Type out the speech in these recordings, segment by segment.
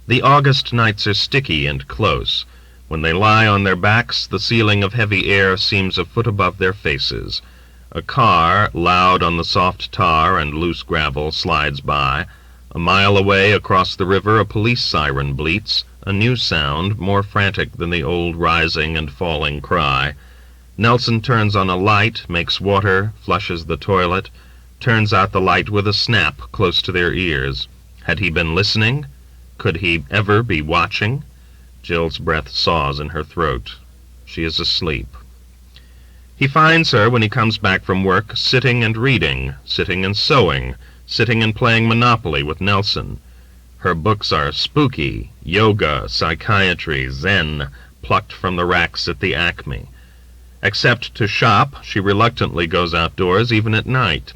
The August nights are sticky and close. When they lie on their backs, the ceiling of heavy air seems a foot above their faces. A car, loud on the soft tar and loose gravel, slides by. A mile away across the river a police siren bleats, a new sound, more frantic than the old rising and falling cry. Nelson turns on a light, makes water, flushes the toilet, turns out the light with a snap close to their ears. Had he been listening? Could he ever be watching? Jill's breath saws in her throat. She is asleep. He finds her when he comes back from work, sitting and reading, sitting and sewing, sitting and playing Monopoly with Nelson. Her books are spooky, yoga, psychiatry, Zen, plucked from the racks at the Acme. Except to shop, she reluctantly goes outdoors even at night.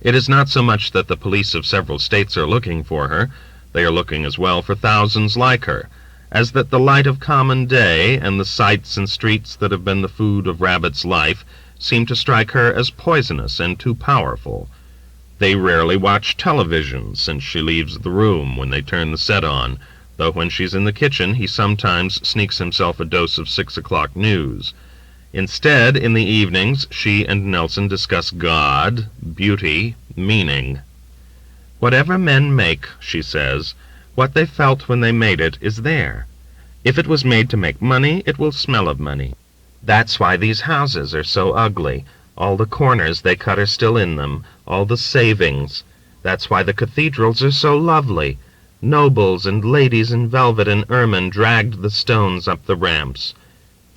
It is not so much that the police of several states are looking for her, they are looking as well for thousands like her, as that the light of common day and the sights and streets that have been the food of Rabbit's life seem to strike her as poisonous and too powerful. They rarely watch television, since she leaves the room when they turn the set on, though when she's in the kitchen he sometimes sneaks himself a dose of 6 o'clock news. Instead, in the evenings, she and Nelson discuss God, beauty, meaning. "Whatever men make," she says, "what they felt when they made it is there. If it was made to make money, it will smell of money. That's why these houses are so ugly. All the corners they cut are still in them, all the savings. That's why the cathedrals are so lovely. Nobles and ladies in velvet and ermine dragged the stones up the ramps.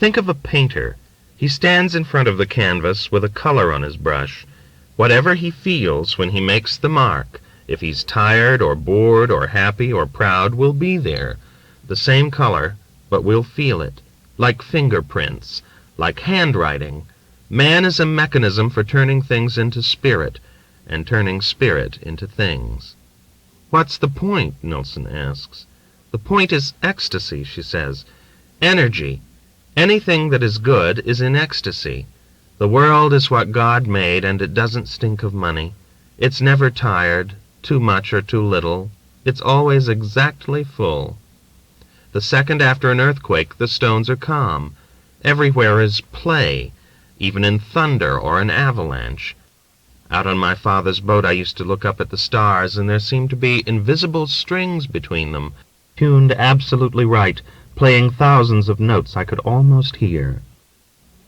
Think of a painter. He stands in front of the canvas with a color on his brush. Whatever he feels when he makes the mark, if he's tired or bored or happy or proud, will be there. The same color, but we'll feel it. Like fingerprints, like handwriting. Man is a mechanism for turning things into spirit, and turning spirit into things." "What's the point?" Nelson asks. "The point is ecstasy," she says. "Energy. Anything that is good is in ecstasy. The world is what God made, and it doesn't stink of money. It's never tired, too much or too little. It's always exactly full. The second after an earthquake, the stones are calm. Everywhere is play, even in thunder or an avalanche. Out on my father's boat I used to look up at the stars, and there seemed to be invisible strings between them, tuned absolutely right, playing thousands of notes I could almost hear."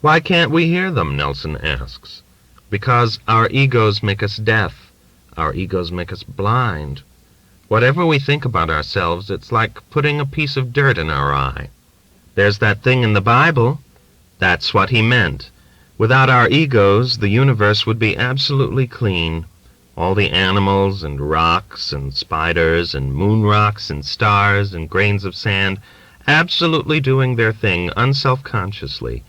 "Why can't we hear them?" Nelson asks. "Because our egos make us deaf. Our egos make us blind. Whatever we think about ourselves, it's like putting a piece of dirt in our eye. There's that thing in the Bible. That's what he meant. Without our egos, the universe would be absolutely clean. All the animals and rocks and spiders and moon rocks and stars and grains of sand absolutely doing their thing unself-consciously.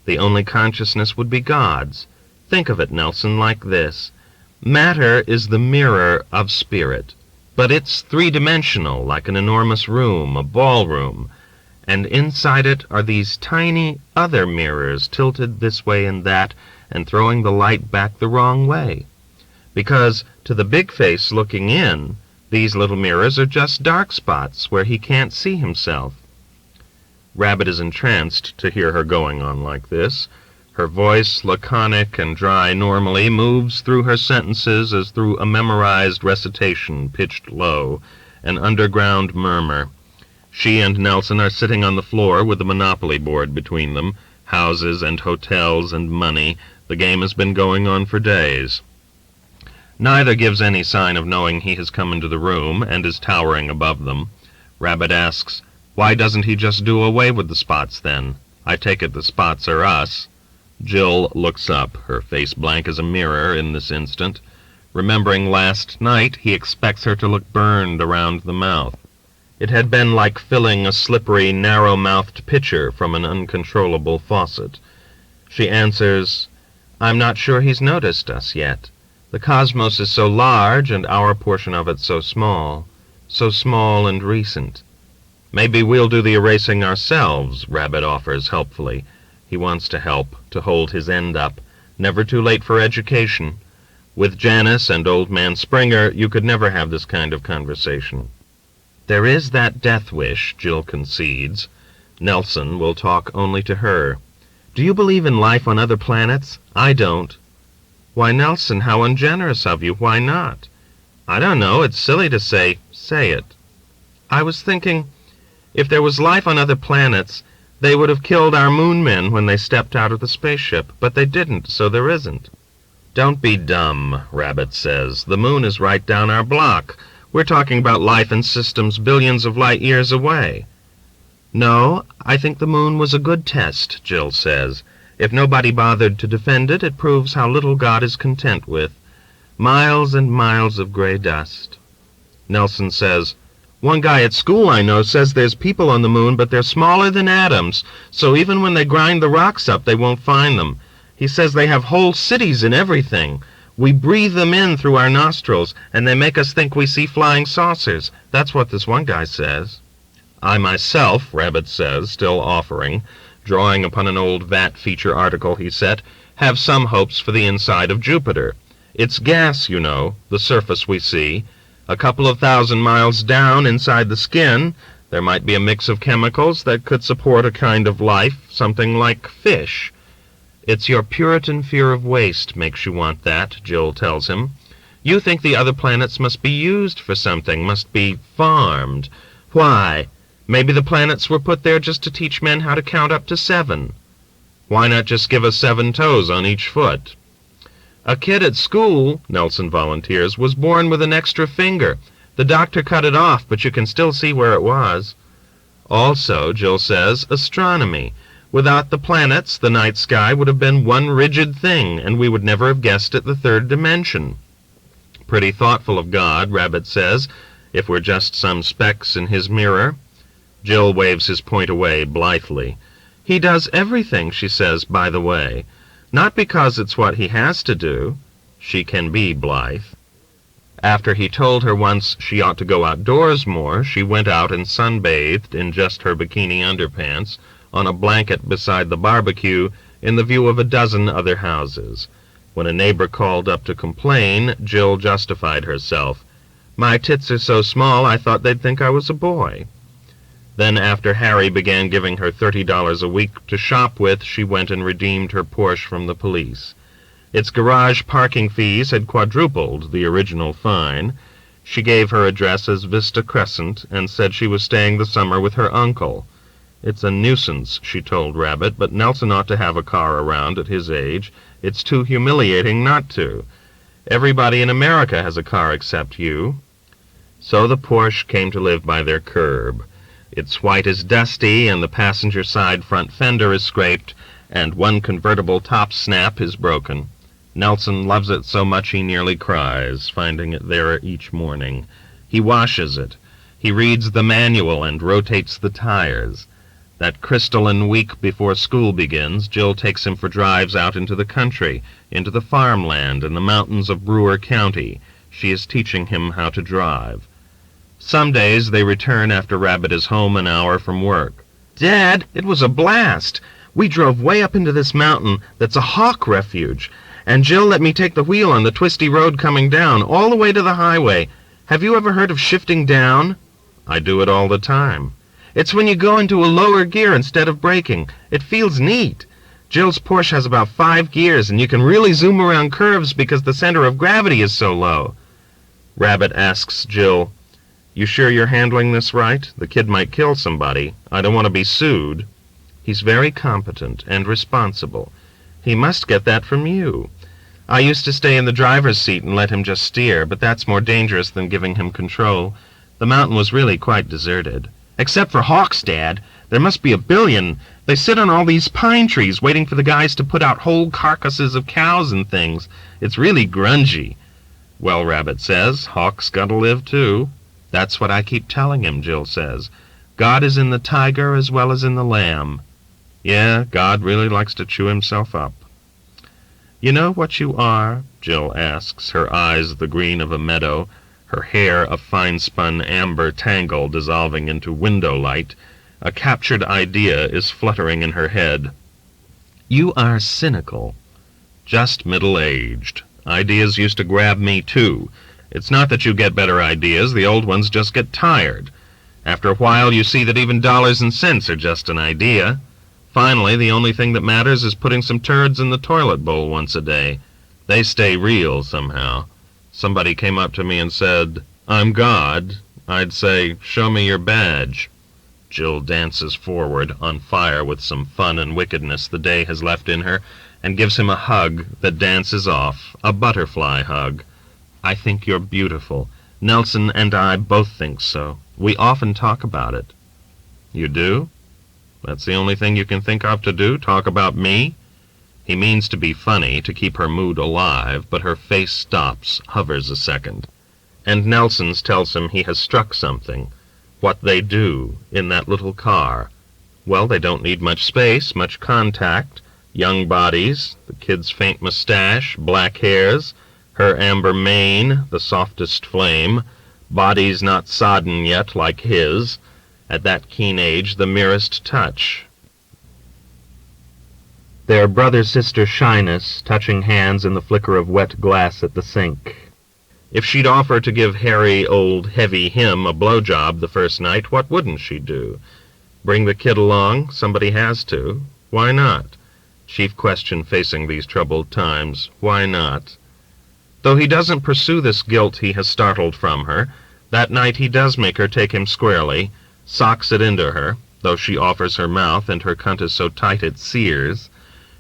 The only consciousness would be God's. Think of it, Nelson, like this. Matter is the mirror of spirit, but it's three-dimensional, like an enormous room, a ballroom, and inside it are these tiny other mirrors tilted this way and that and throwing the light back the wrong way. Because to the big face looking in, these little mirrors are just dark spots where he can't see himself." Rabbit is entranced to hear her going on like this. Her voice, laconic and dry normally, moves through her sentences as through a memorized recitation pitched low, an underground murmur. She and Nelson are sitting on the floor with the Monopoly board between them, houses and hotels and money. The game has been going on for days. Neither gives any sign of knowing he has come into the room and is towering above them. Rabbit asks, "Why doesn't he just do away with the spots, then? I take it the spots are us." Jill looks up, her face blank as a mirror in this instant. Remembering last night, he expects her to look burned around the mouth. It had been like filling a slippery, narrow-mouthed pitcher from an uncontrollable faucet. She answers, "I'm not sure he's noticed us yet. The cosmos is so large, and our portion of it so small and recent." "Maybe we'll do the erasing ourselves," Rabbit offers helpfully. He wants to help, to hold his end up. Never too late for education. With Janice and Old Man Springer, you could never have this kind of conversation. There is that death wish, Jill concedes. Nelson will talk only to her. Do you believe in life on other planets? I don't. Why, Nelson, how ungenerous of you. Why not? I don't know. It's silly to say. Say it. I was thinking, if there was life on other planets, they would have killed our moon men when they stepped out of the spaceship, but they didn't, so there isn't. Don't be dumb, Rabbit says. The moon is right down our block. We're talking about life in systems billions of light years away. No, I think the moon was a good test, Jill says. If nobody bothered to defend it, it proves how little God is content with. Miles and miles of gray dust. Nelson says, one guy at school I know says there's people on the moon, but they're smaller than atoms, so even when they grind the rocks up, they won't find them. He says they have whole cities and everything. We breathe them in through our nostrils, and they make us think we see flying saucers. That's what this one guy says. I myself, Rabbit says, still offering, drawing upon an old VAT feature article he set, have some hopes for the inside of Jupiter. It's gas, you know, the surface we see. A couple of 1,000 miles down inside the skin, there might be a mix of chemicals that could support a kind of life, something like fish. It's your Puritan fear of waste makes you want that, Jill tells him. You think the other planets must be used for something, must be farmed. Why? Maybe the planets were put there just to teach men how to count up to 7. Why not just give us 7 toes on each foot? A kid at school, Nelson volunteers, was born with an extra finger. The doctor cut it off, but you can still see where it was. Also, Jill says, astronomy. Without the planets, the night sky would have been one rigid thing, and we would never have guessed at the 3rd dimension. Pretty thoughtful of God, Rabbit says, if we're just some specks in his mirror. Jill waves his point away blithely. He does everything, she says, by the way. Not because it's what he has to do. She can be blithe. After he told her once she ought to go outdoors more, she went out and sunbathed in just her bikini underpants on a blanket beside the barbecue in the view of a dozen other houses. When a neighbor called up to complain, Jill justified herself. My tits are so small I thought they'd think I was a boy. Then after Harry began giving her $30 a week to shop with, she went and redeemed her Porsche from the police. Its garage parking fees had quadrupled the original fine. She gave her address as Vista Crescent and said she was staying the summer with her uncle. It's a nuisance, she told Rabbit, but Nelson ought to have a car around at his age. It's too humiliating not to. Everybody in America has a car except you. So the Porsche came to live by their curb. Its white is dusty, and the passenger side front fender is scraped, and one convertible top snap is broken. Nelson loves it so much he nearly cries, finding it there each morning. He washes it. He reads the manual and rotates the tires. That crystalline week before school begins, Jill takes him for drives out into the country, into the farmland and the mountains of Brewer County. She is teaching him how to drive. Some days they return after Rabbit is home an hour from work. Dad, it was a blast. We drove way up into this mountain that's a hawk refuge, and Jill let me take the wheel on the twisty road coming down, all the way to the highway. Have you ever heard of shifting down? I do it all the time. It's when you go into a lower gear instead of braking. It feels neat. Jill's Porsche has about 5 gears, and you can really zoom around curves because the center of gravity is so low. Rabbit asks Jill, You sure you're handling this right? The kid might kill somebody. I don't want to be sued. He's very competent and responsible. He must get that from you. I used to stay in the driver's seat and let him just steer, but that's more dangerous than giving him control. The mountain was really quite deserted. Except for hawks, Dad. There must be a billion. They sit on all these pine trees waiting for the guys to put out whole carcasses of cows and things. It's really grungy. Well, Rabbit says, hawks gotta live too. That's what I keep telling him, Jill says. God is in the tiger as well as in the lamb. Yeah, God really likes to chew himself up. You know what you are? Jill asks, her eyes the green of a meadow, her hair a fine-spun amber tangle dissolving into window light. A captured idea is fluttering in her head. You are cynical. Just middle-aged. Ideas used to grab me, too. It's not that you get better ideas, the old ones just get tired. After a while, you see that even dollars and cents are just an idea. Finally, the only thing that matters is putting some turds in the toilet bowl once a day. They stay real somehow. Somebody came up to me and said, "I'm God." I'd say, "Show me your badge." Jill dances forward, on fire with some fun and wickedness the day has left in her, and gives him a hug that dances off, a butterfly hug. "I think you're beautiful. Nelson and I both think so. We often talk about it." "You do? That's the only thing you can think of to do, talk about me?" He means to be funny, to keep her mood alive, but her face stops, hovers a second. And Nelson's tells him he has struck something. What they do in that little car. Well, they don't need much space, much contact. Young bodies, the kid's faint mustache, black hairs, her amber mane, the softest flame, bodies not sodden yet like his, at that keen age the merest touch. Their brother-sister shyness, touching hands in the flicker of wet glass at the sink. If she'd offer to give hairy, old, heavy him a blowjob the first night, what wouldn't she do? Bring the kid along? Somebody has to. Why not? Chief question facing these troubled times. Why not? Though he doesn't pursue this guilt he has startled from her, that night he does make her take him squarely, socks it into her, though she offers her mouth and her cunt is so tight it sears.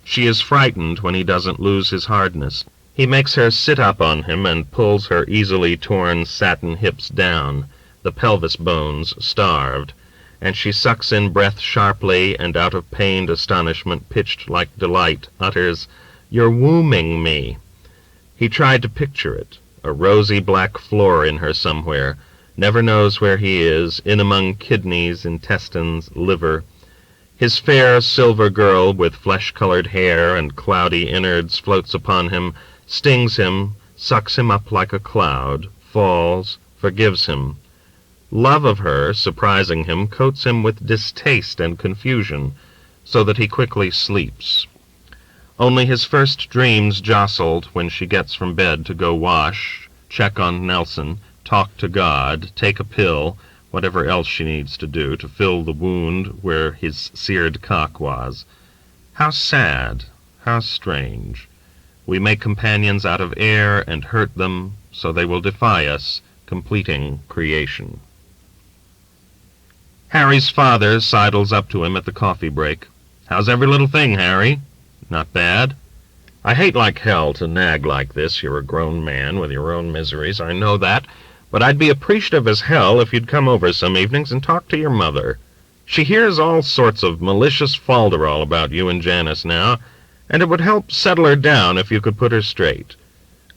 She is frightened when he doesn't lose his hardness. He makes her sit up on him and pulls her easily torn satin hips down, the pelvis bones starved, and she sucks in breath sharply and out of pained astonishment pitched like delight, utters, "You're wombing me." He tried to picture it, a rosy black floor in her somewhere, never knows where he is, in among kidneys, intestines, liver. His fair silver girl with flesh-colored hair and cloudy innards floats upon him, stings him, sucks him up like a cloud, falls, forgives him. Love of her, surprising him, coats him with distaste and confusion, so that he quickly sleeps. Only his first dreams jostled when she gets from bed to go wash, check on Nelson, talk to God, take a pill, whatever else she needs to do to fill the wound where his seared cock was. How sad, how strange. We make companions out of air and hurt them, so they will defy us, completing creation. Harry's father sidles up to him at the coffee break. "How's every little thing, Harry?" "Not bad." "I hate like hell to nag like this. You're a grown man with your own miseries, I know that, but I'd be appreciative as hell if you'd come over some evenings and talk to your mother. She hears all sorts of malicious falderall about you and Janice now, and it would help settle her down if you could put her straight.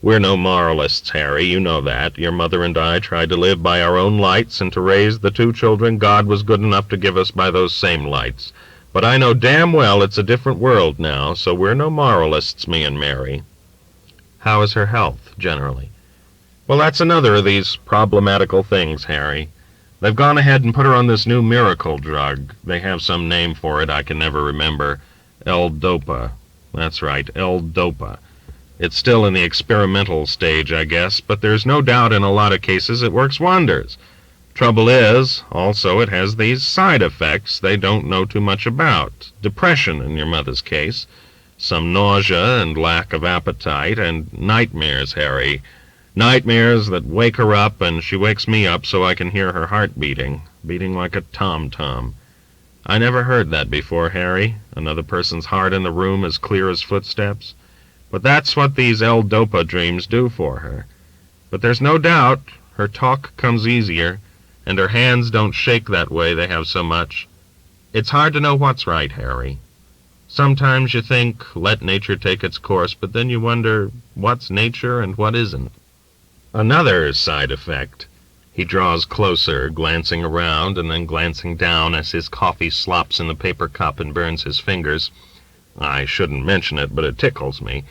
We're no moralists, Harry, you know that. Your mother and I tried to live by our own lights and to raise the 2 children God was good enough to give us by those same lights. But I know damn well it's a different world now, so we're no moralists, me and Mary." "How is her health, generally?" "Well, that's another of these problematical things, Harry. They've gone ahead and put her on this new miracle drug. They have some name for it I can never remember. L-Dopa. That's right, L-Dopa. It's still in the experimental stage, I guess, but there's no doubt in a lot of cases it works wonders. Trouble is, also, it has these side effects they don't know too much about. Depression, in your mother's case, some nausea and lack of appetite, and nightmares, Harry. Nightmares that wake her up, and she wakes me up so I can hear her heart beating like a tom-tom. I never heard that before, Harry, another person's heart in the room as clear as footsteps. But that's what these L-Dopa dreams do for her. But there's no doubt her talk comes easier, and her hands don't shake that way they have so much. It's hard to know what's right, Harry. Sometimes you think, let nature take its course, but then you wonder what's nature and what isn't. Another side effect. He draws closer, glancing around and then glancing down as his coffee slops in the paper cup and burns his fingers. I shouldn't mention it, but it tickles me.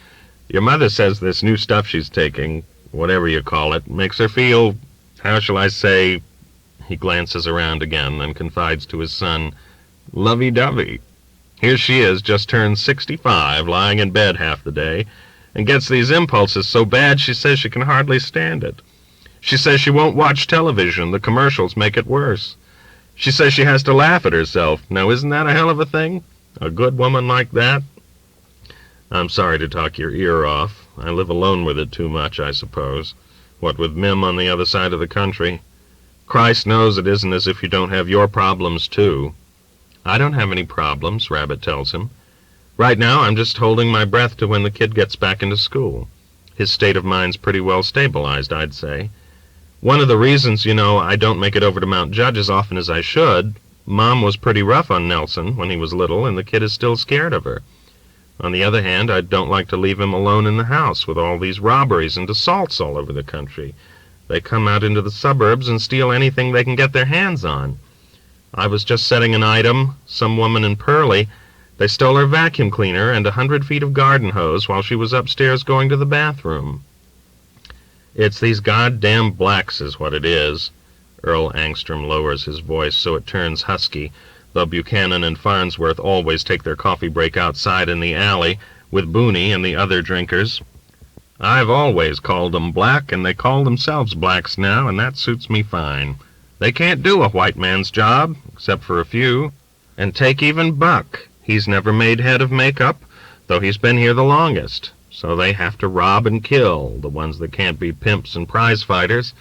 Your mother says this new stuff she's taking, whatever you call it, makes her feel, how shall I say... He glances around again, then confides to his son, lovey-dovey. Here she is, just turned 65, lying in bed half the day, and gets these impulses so bad she says she can hardly stand it. She says she won't watch television. The commercials make it worse. She says she has to laugh at herself. Now, isn't that a hell of a thing? A good woman like that? I'm sorry to talk your ear off. I live alone with it too much, I suppose. What with Mim on the other side of the country. Christ knows it isn't as if you don't have your problems, too. I don't have any problems, Rabbit tells him. Right now, I'm just holding my breath to when the kid gets back into school. His state of mind's pretty well stabilized, I'd say. One of the reasons, I don't make it over to Mount Judge as often as I should, Mom was pretty rough on Nelson when he was little, and the kid is still scared of her. On the other hand, I don't like to leave him alone in the house with all these robberies and assaults all over the country. They come out into the suburbs and steal anything they can get their hands on. I was just setting an item. Some woman in Pearlie, they stole her vacuum cleaner and 100 feet of garden hose while she was upstairs going to the bathroom. It's these goddamn blacks is what it is. Earl Angstrom lowers his voice so it turns husky, though Buchanan and Farnsworth always take their coffee break outside in the alley with Booney and the other drinkers. I've always called them black, and they call themselves blacks now, and that suits me fine. They can't do a white man's job, except for a few. And take even Buck. He's never made head of makeup, though he's been here the longest. So they have to rob and kill, the ones that can't be pimps and prize fighters.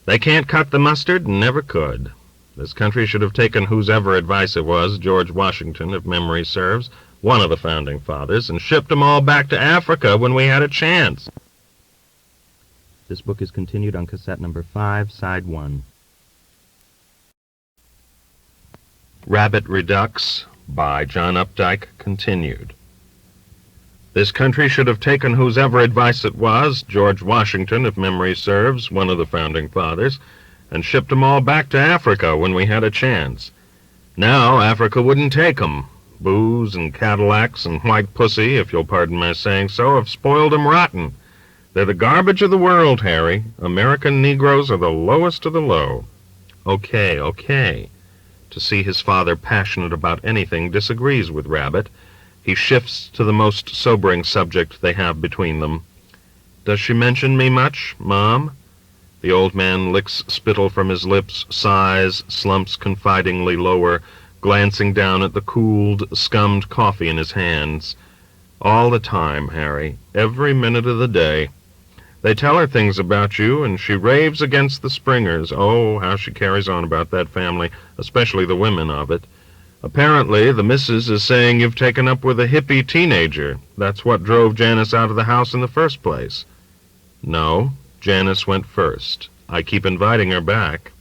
They can't cut the mustard and never could. This country should have taken whosever advice it was, George Washington, if memory serves, one of the founding fathers, and shipped them all back to Africa when we had a chance. This book is continued on cassette number 5, side 1. Rabbit Redux by John Updike, continued. This country should have taken whosever advice it was, George Washington, if memory serves, one of the founding fathers, and shipped 'em all back to Africa when we had a chance. Now Africa wouldn't take 'em. Booze and Cadillacs and white pussy, if you'll pardon my saying so, have spoiled 'em rotten. They're the garbage of the world, Harry. American Negroes are the lowest of the low. Okay. To see his father passionate about anything disagrees with Rabbit. He shifts to the most sobering subject they have between them. Does she mention me much, Mom? The old man licks spittle from his lips, sighs, slumps confidingly lower, glancing down at the cooled, scummed coffee in his hands. All the time, Harry, every minute of the day. They tell her things about you, and she raves against the Springers. Oh, how she carries on about that family, especially the women of it. Apparently, the missus is saying you've taken up with a hippie teenager. That's what drove Janice out of the house in the first place. No, Janice went first. I keep inviting her back.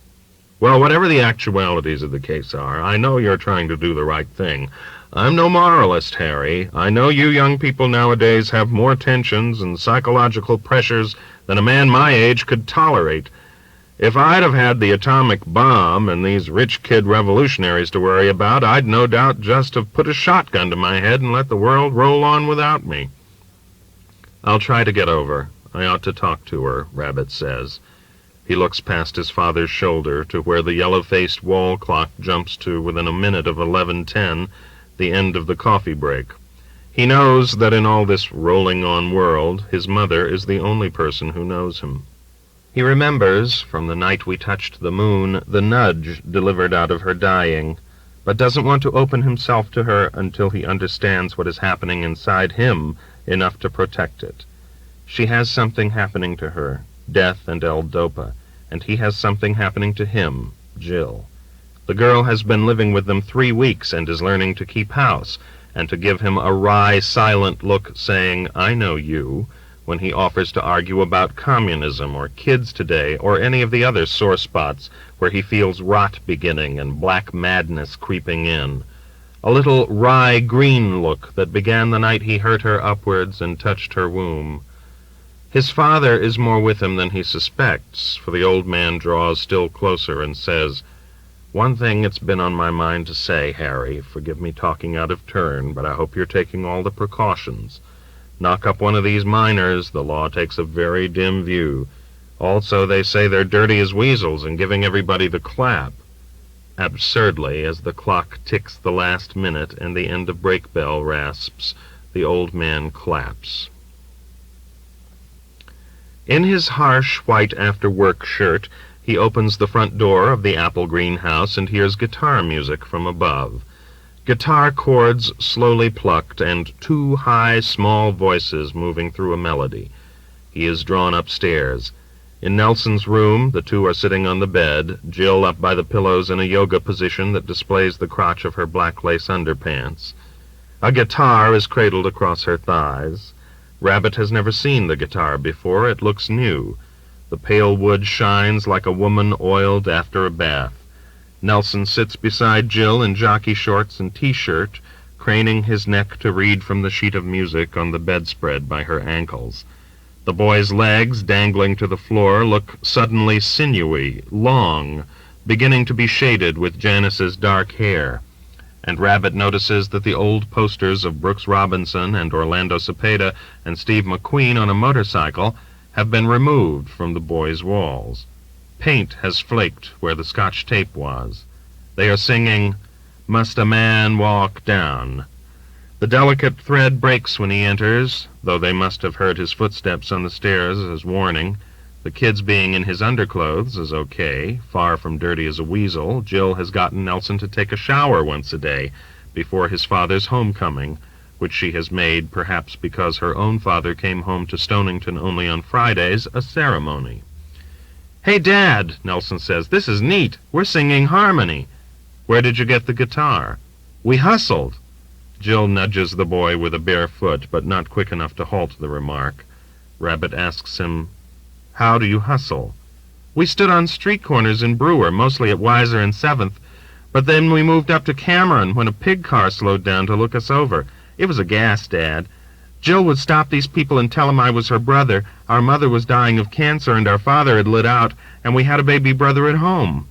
Well, whatever the actualities of the case are, I know you're trying to do the right thing. I'm no moralist, Harry. I know you young people nowadays have more tensions and psychological pressures than a man my age could tolerate. If I'd have had the atomic bomb and these rich kid revolutionaries to worry about, I'd no doubt just have put a shotgun to my head and let the world roll on without me. I'll try to get over. I ought to talk to her, Rabbit says. He looks past his father's shoulder to where the yellow-faced wall clock jumps to within a minute of 11:10, the end of the coffee break. He knows that in all this rolling-on world, his mother is the only person who knows him. He remembers, from the night we touched the moon, the nudge delivered out of her dying, but doesn't want to open himself to her until he understands what is happening inside him enough to protect it. She has something happening to her, death and L-Dopa, and he has something happening to him, Jill. The girl has been living with them 3 weeks and is learning to keep house, and to give him a wry, silent look saying, I know you, when he offers to argue about communism or kids today or any of the other sore spots where he feels rot beginning and black madness creeping in. A little wry green look that began the night he hurt her upwards and touched her womb. His father is more with him than he suspects, for the old man draws still closer and says, One thing it's been on my mind to say, Harry, forgive me talking out of turn, but I hope you're taking all the precautions. Knock up one of these miners, the law takes a very dim view. Also, they say they're dirty as weasels and giving everybody the clap. Absurdly, as the clock ticks the last minute and the end of break bell rasps, the old man claps. In his harsh white after-work shirt, He opens the front door of the apple-green house and hears guitar music from above. Guitar chords slowly plucked and two high, small voices moving through a melody. He is drawn upstairs. In Nelson's room, the two are sitting on the bed, Jill up by the pillows in a yoga position that displays the crotch of her black lace underpants. A guitar is cradled across her thighs. Rabbit has never seen the guitar before. It looks new. The pale wood shines like a woman oiled after a bath. Nelson sits beside Jill in jockey shorts and T-shirt, craning his neck to read from the sheet of music on the bedspread by her ankles. The boy's legs, dangling to the floor, look suddenly sinewy, long, beginning to be shaded with Janice's dark hair. And Rabbit notices that the old posters of Brooks Robinson and Orlando Cepeda and Steve McQueen on a motorcycle have been removed from the boy's walls. Paint has flaked where the Scotch tape was. They are singing, "Must a Man Walk Down?" The delicate thread breaks when he enters, though they must have heard his footsteps on the stairs as warning. The kids being in his underclothes is okay, far from dirty as a weasel. Jill has gotten Nelson to take a shower once a day before his father's homecoming, which she has made, perhaps because her own father came home to Stonington only on Fridays, a ceremony. "Hey, Dad," Nelson says, "this is neat. We're singing harmony." "Where did you get the guitar?" "We hustled." Jill nudges the boy with a bare foot, but not quick enough to halt the remark. Rabbit asks him, "How do you hustle?" "We stood on street corners in Brewer, mostly at Weiser and 7th, but then we moved up to Cameron when a pig car slowed down to look us over. It was a gas, Dad. Jill would stop these people and tell them I was her brother. Our mother was dying of cancer and our father had lit out, and we had a baby brother at home.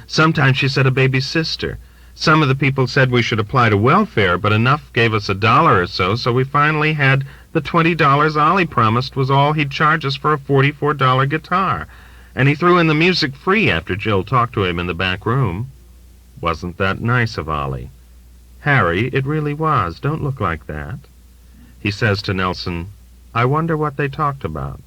Sometimes she said a baby sister. Some of the people said we should apply to welfare, but enough gave us $1 or so we finally had the $20 Ollie promised was all he'd charge us for a $44 guitar. And he threw in the music free after Jill talked to him in the back room." "Wasn't that nice of Ollie?" "Harry, it really was. Don't look like that." He says to Nelson, "I wonder what they talked about."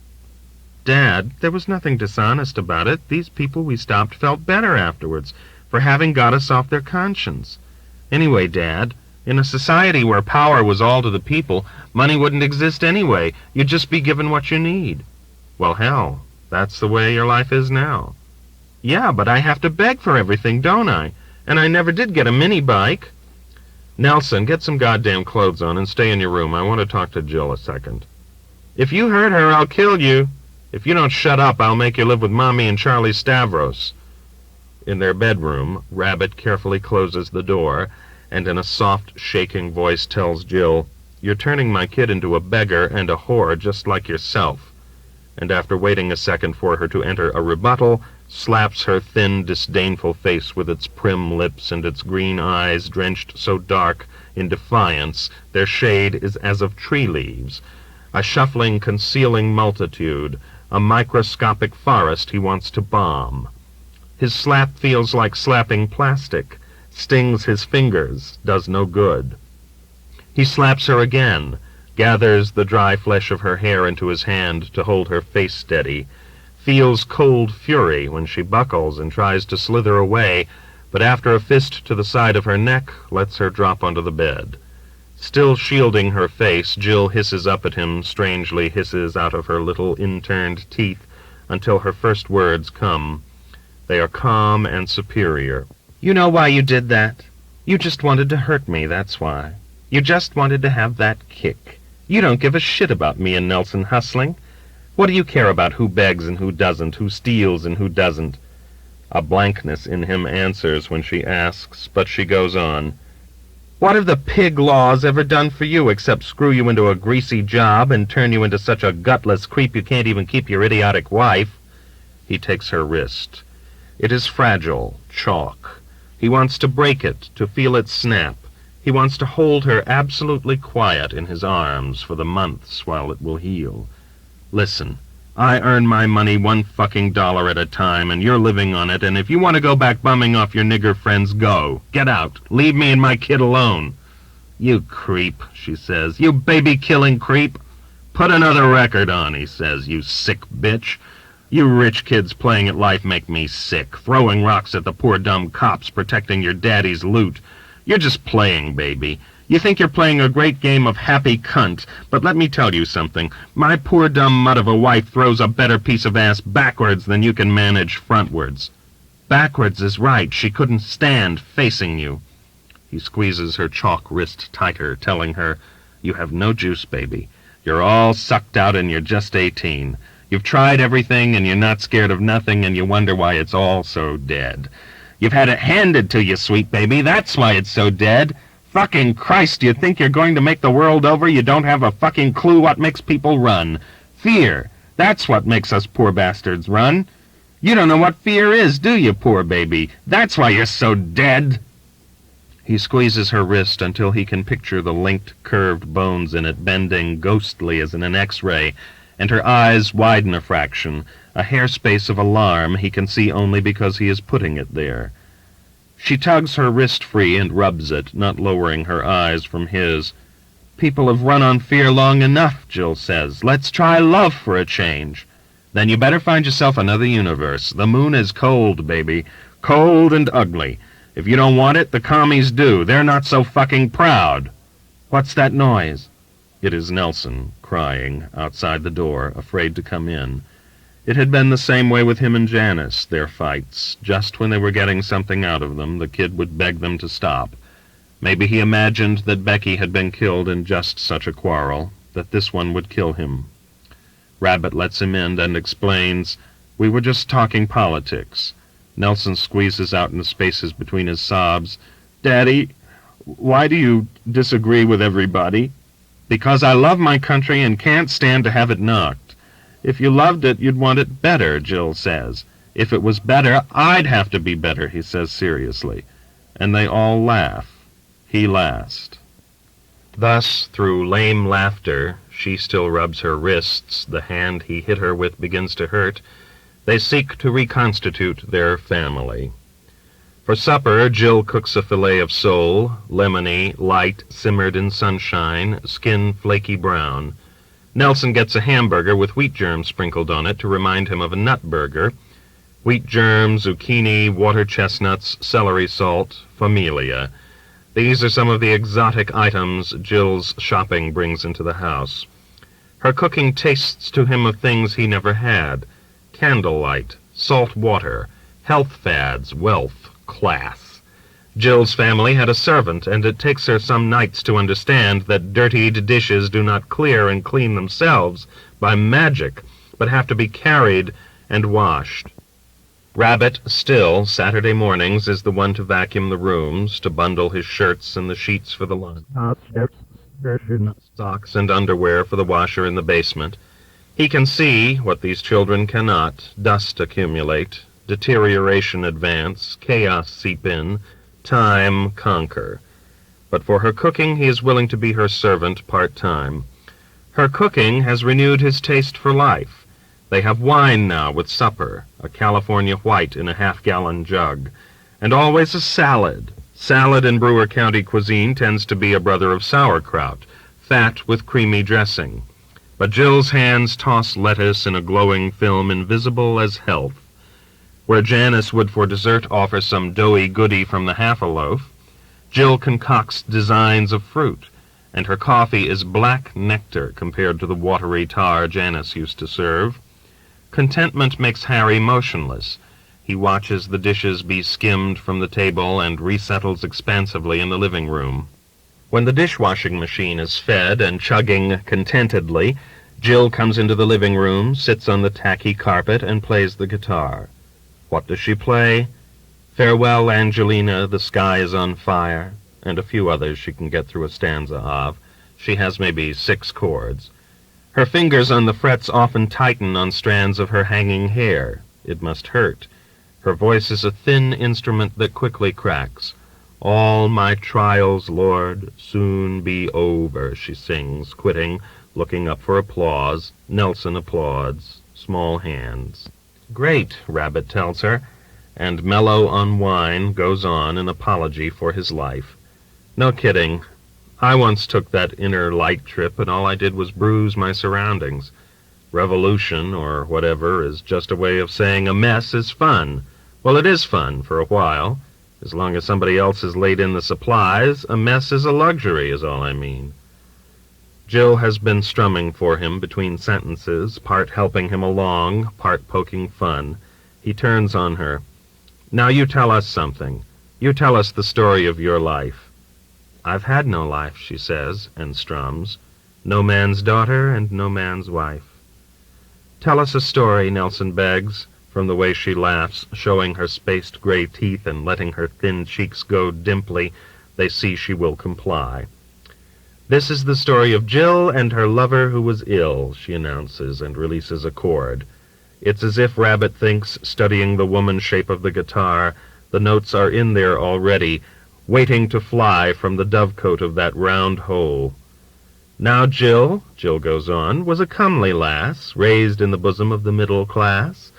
"Dad, there was nothing dishonest about it. These people we stopped felt better afterwards for having got us off their conscience. Anyway, Dad, in a society where power was all to the people, money wouldn't exist anyway. You'd just be given what you need." "Well, hell, that's the way your life is now." "Yeah, but I have to beg for everything, don't I? And I never did get a mini bike." "Nelson, get some goddamn clothes on and stay in your room. I want to talk to Jill a second." "If you hurt her, I'll kill you. If you don't shut up, I'll make you live with Mommy and Charlie Stavros." In their bedroom, Rabbit carefully closes the door, and in a soft, shaking voice tells Jill, "You're turning my kid into a beggar and a whore just like yourself." And after waiting a second for her to enter a rebuttal, slaps her thin, disdainful face with its prim lips and its green eyes drenched so dark in defiance their shade is as of tree leaves. A shuffling, concealing multitude, a microscopic forest he wants to bomb. His slap feels like slapping plastic, stings his fingers, does no good. He slaps her again, gathers the dry flesh of her hair into his hand to hold her face steady, feels cold fury when she buckles and tries to slither away, but after a fist to the side of her neck, lets her drop onto the bed. Still shielding her face, Jill hisses up at him, strangely hisses out of her little inturned teeth, until her first words come. They are calm and superior. "You know why you did that? You just wanted to hurt me, that's why. You just wanted to have that kick. You don't give a shit about me and Nelson hustling. What do you care about who begs and who doesn't, who steals and who doesn't?" A blankness in him answers when she asks, but she goes on. "What have the pig laws ever done for you except screw you into a greasy job and turn you into such a gutless creep you can't even keep your idiotic wife?" He takes her wrist. It is fragile, chalk. He wants to break it, to feel it snap. He wants to hold her absolutely quiet in his arms for the months while it will heal. "Listen, I earn my money $1 at a time, and you're living on it, and if you want to go back bumming off your nigger friends, go. Get out. Leave me and my kid alone." "You creep," she says. "You baby-killing creep. Put another record on," he says, "you sick bitch. You rich kids playing at life make me sick, throwing rocks at the poor dumb cops protecting your daddy's loot. You're just playing, baby. You think you're playing a great game of happy cunt, but let me tell you something. My poor dumb mutt of a wife throws a better piece of ass backwards than you can manage frontwards. Backwards is right. She couldn't stand facing you. He squeezes her chalk wrist tighter, telling her, "You have no juice, baby. You're all sucked out and you're just 18. You've tried everything and you're not scared of nothing and you wonder why it's all so dead. You've had it handed to you, sweet baby. That's why it's so dead. Fucking Christ, you think you're going to make the world over? You don't have a fucking clue what makes people run. Fear. That's what makes us poor bastards run. You don't know what fear is, do you, poor baby? That's why you're so dead." He squeezes her wrist until he can picture the linked, curved bones in it bending ghostly as in an X-ray, and her eyes widen a fraction, a hairspace of alarm he can see only because he is putting it there. She tugs her wrist free and rubs it, not lowering her eyes from his. "People have run on fear long enough," Jill says. "Let's try love for a change." "Then you better find yourself another universe. The moon is cold, baby. Cold and ugly. If you don't want it, the commies do. They're not so fucking proud." "What's that noise?" It is Nelson, crying, outside the door, afraid to come in. It had been the same way with him and Janice, their fights. Just when they were getting something out of them, the kid would beg them to stop. Maybe he imagined that Becky had been killed in just such a quarrel, that this one would kill him. Rabbit lets him in and explains, "We were just talking politics." Nelson squeezes out in the spaces between his sobs, "Daddy, why do you disagree with everybody?" "Because I love my country and can't stand to have it knocked." "If you loved it, you'd want it better," Jill says. "If it was better, I'd have to be better," he says seriously. And they all laugh. He last. Thus, through lame laughter, she still rubs her wrists, the hand he hit her with begins to hurt, they seek to reconstitute their family. For supper, Jill cooks a fillet of sole, lemony, light, simmered in sunshine, skin flaky brown. Nelson gets a hamburger with wheat germs sprinkled on it to remind him of a nut burger. Wheat germs, zucchini, water chestnuts, celery salt, familia. These are some of the exotic items Jill's shopping brings into the house. Her cooking tastes to him of things he never had. Candlelight, salt water, health fads, wealth, class. Jill's family had a servant, and it takes her some nights to understand that dirtied dishes do not clear and clean themselves by magic, but have to be carried and washed. Rabbit, still, Saturday mornings, is the one to vacuum the rooms, to bundle his shirts and the sheets for the laundry, socks and underwear for the washer in the basement. He can see what these children cannot: dust accumulate, deterioration advance, chaos seep in, time conquer. But for her cooking, he is willing to be her servant part-time. Her cooking has renewed his taste for life. They have wine now with supper, a California white in a half-gallon jug, and always a salad. Salad in Brewer County cuisine tends to be a brother of sauerkraut, fat with creamy dressing. But Jill's hands toss lettuce in a glowing film invisible as health. Where Janice would for dessert offer some doughy goody from the half-a-loaf, Jill concocts designs of fruit, and her coffee is black nectar compared to the watery tar Janice used to serve. Contentment makes Harry motionless. He watches the dishes be skimmed from the table and resettles expansively in the living room. When the dishwashing machine is fed and chugging contentedly, Jill comes into the living room, sits on the tacky carpet, and plays the guitar. What does she play? Farewell, Angelina, The Sky is on Fire, and a few others she can get through a stanza of. She has maybe 6 chords. Her fingers on the frets often tighten on strands of her hanging hair. It must hurt. Her voice is a thin instrument that quickly cracks. "All my trials, Lord, soon be over," she sings, quitting, looking up for applause. Nelson applauds. Small hands. "Great," Rabbit tells her, and mellow on wine goes on an apology for his life. "No kidding. I once took that inner light trip, and all I did was bruise my surroundings. Revolution, or whatever, is just a way of saying a mess is fun. Well, it is fun for a while. As long as somebody else has laid in the supplies, a mess is a luxury, is all I mean. Jill has been strumming for him between sentences, part helping him along, part poking fun. He turns on her. Now you tell us something. You tell us the story of your life. I've had no life, she says, and strums. No man's daughter and no man's wife. Tell us a story, Nelson begs, from the way she laughs, showing her spaced gray teeth and letting her thin cheeks go dimply. They see she will comply. This is the story of Jill and her lover who was ill, she announces, and releases a chord. It's as if Rabbit thinks, studying the woman shape of the guitar, the notes are in there already, waiting to fly from the dovecote of that round hole. Now Jill goes on, was a comely lass, raised in the bosom of the middle class.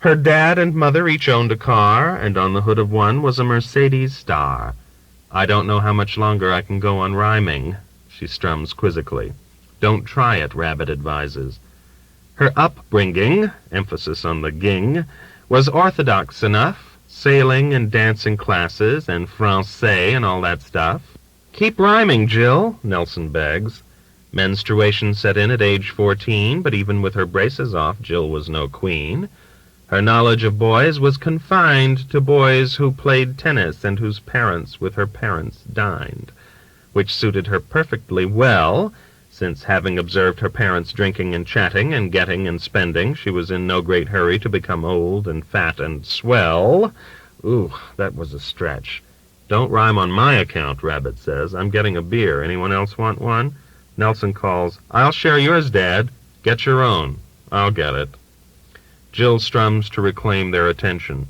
Her dad and mother each owned a car, and on the hood of one was a Mercedes star. I don't know how much longer I can go on rhyming, she strums quizzically. Don't try it, Rabbit advises. Her upbringing, emphasis on the ging, was orthodox enough, sailing and dancing classes and Francais and all that stuff. Keep rhyming, Jill, Nelson begs. Menstruation set in at age 14, but even with her braces off, Jill was no queen. Her knowledge of boys was confined to boys who played tennis and whose parents with her parents dined, which suited her perfectly well, since having observed her parents drinking and chatting and getting and spending, she was in no great hurry to become old and fat and swell. Ooh, that was a stretch. Don't rhyme on my account, Rabbit says. I'm getting a beer. Anyone else want one? Nelson calls, I'll share yours, Dad. Get your own. I'll get it. Jill strums to reclaim their attention.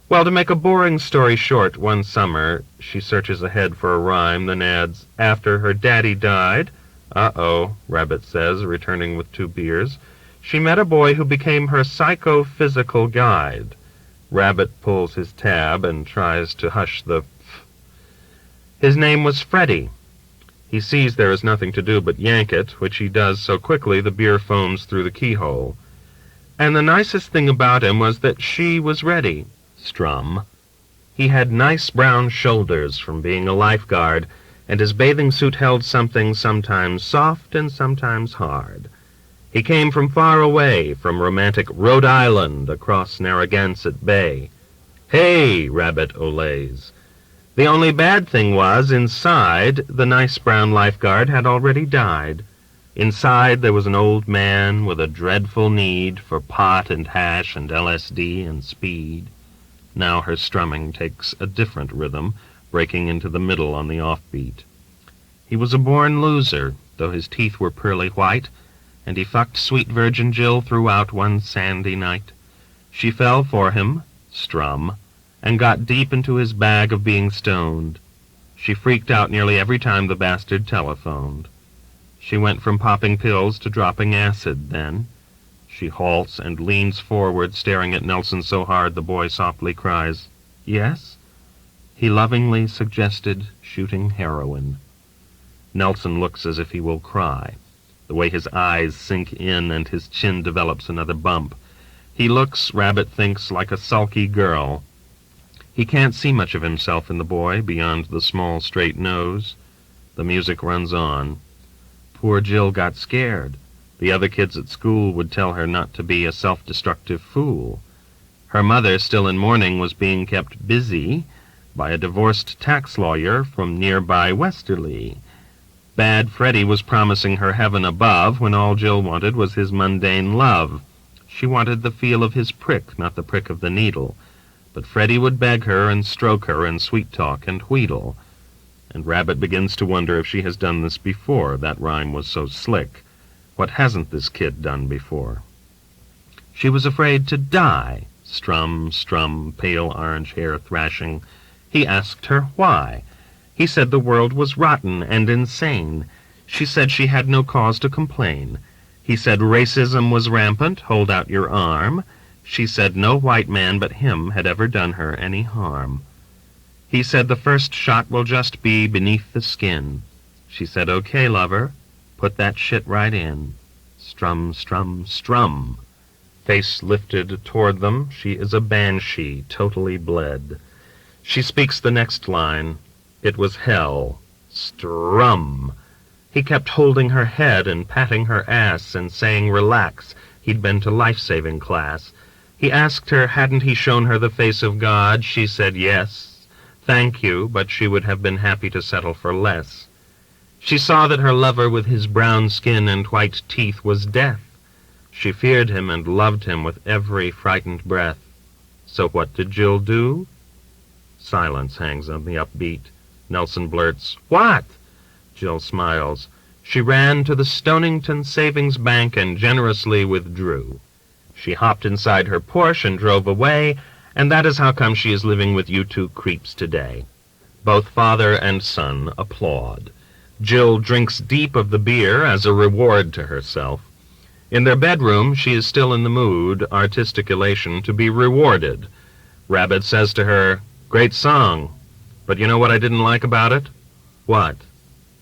Well, to make a boring story short, one summer, she searches ahead for a rhyme, then adds, after her daddy died, uh-oh, Rabbit says, returning with 2 beers, she met a boy who became her psychophysical guide. Rabbit pulls his tab and tries to hush the His name was Freddie. He sees there is nothing to do but yank it, which he does so quickly the beer foams through the keyhole. And the nicest thing about him was that she was ready. Strum. He had nice brown shoulders from being a lifeguard, and his bathing suit held something sometimes soft and sometimes hard. He came from far away, from romantic Rhode Island across Narragansett Bay. Hey, Rabbit olays. The only bad thing was, inside, the nice brown lifeguard had already died. Inside there was an old man with a dreadful need for pot and hash and LSD and speed. Now her strumming takes a different rhythm, breaking into the middle on the offbeat. He was a born loser, though his teeth were pearly white, and he fucked sweet Virgin Jill throughout one sandy night. She fell for him, strum, and got deep into his bag of being stoned. She freaked out nearly every time the bastard telephoned. She went from popping pills to dropping acid then. She halts and leans forward, staring at Nelson so hard the boy softly cries, Yes? He lovingly suggested shooting heroin. Nelson looks as if he will cry, the way his eyes sink in and his chin develops another bump. He looks, Rabbit thinks, like a sulky girl. He can't see much of himself in the boy beyond the small straight nose. The music runs on. Poor Jill got scared. The other kids at school would tell her not to be a self-destructive fool. Her mother, still in mourning, was being kept busy by a divorced tax lawyer from nearby Westerly. Bad Freddie was promising her heaven above when all Jill wanted was his mundane love. She wanted the feel of his prick, not the prick of the needle. But Freddie would beg her and stroke her and sweet-talk and wheedle. And Rabbit begins to wonder if she has done this before. That rhyme was so slick. What hasn't this kid done before? She was afraid to die. Strum, strum, pale orange hair thrashing. He asked her why. He said the world was rotten and insane. She said she had no cause to complain. He said racism was rampant, hold out your arm. She said no white man but him had ever done her any harm. He said the first shot will just be beneath the skin. She said, okay, lover, put that shit right in. Strum, strum, strum. Face lifted toward them, she is a banshee, totally bled. She speaks the next line. It was hell. Strum. He kept holding her head and patting her ass and saying relax, he'd been to life-saving class. He asked her hadn't he shown her the face of God. She said yes, thank you, but she would have been happy to settle for less. She saw that her lover with his brown skin and white teeth was death. She feared him and loved him with every frightened breath. So what did Jill do? Silence hangs on the upbeat. Nelson blurts, "What?" Jill smiles. She ran to the Stonington Savings Bank and generously withdrew. She hopped inside her Porsche and drove away, and that is how come she is living with you two creeps today. Both father and son applaud. Jill drinks deep of the beer as a reward to herself. In their bedroom, she is still in the mood, artistic elation, to be rewarded. Rabbit says to her, "Great song, but you know what I didn't like about it?" "What?"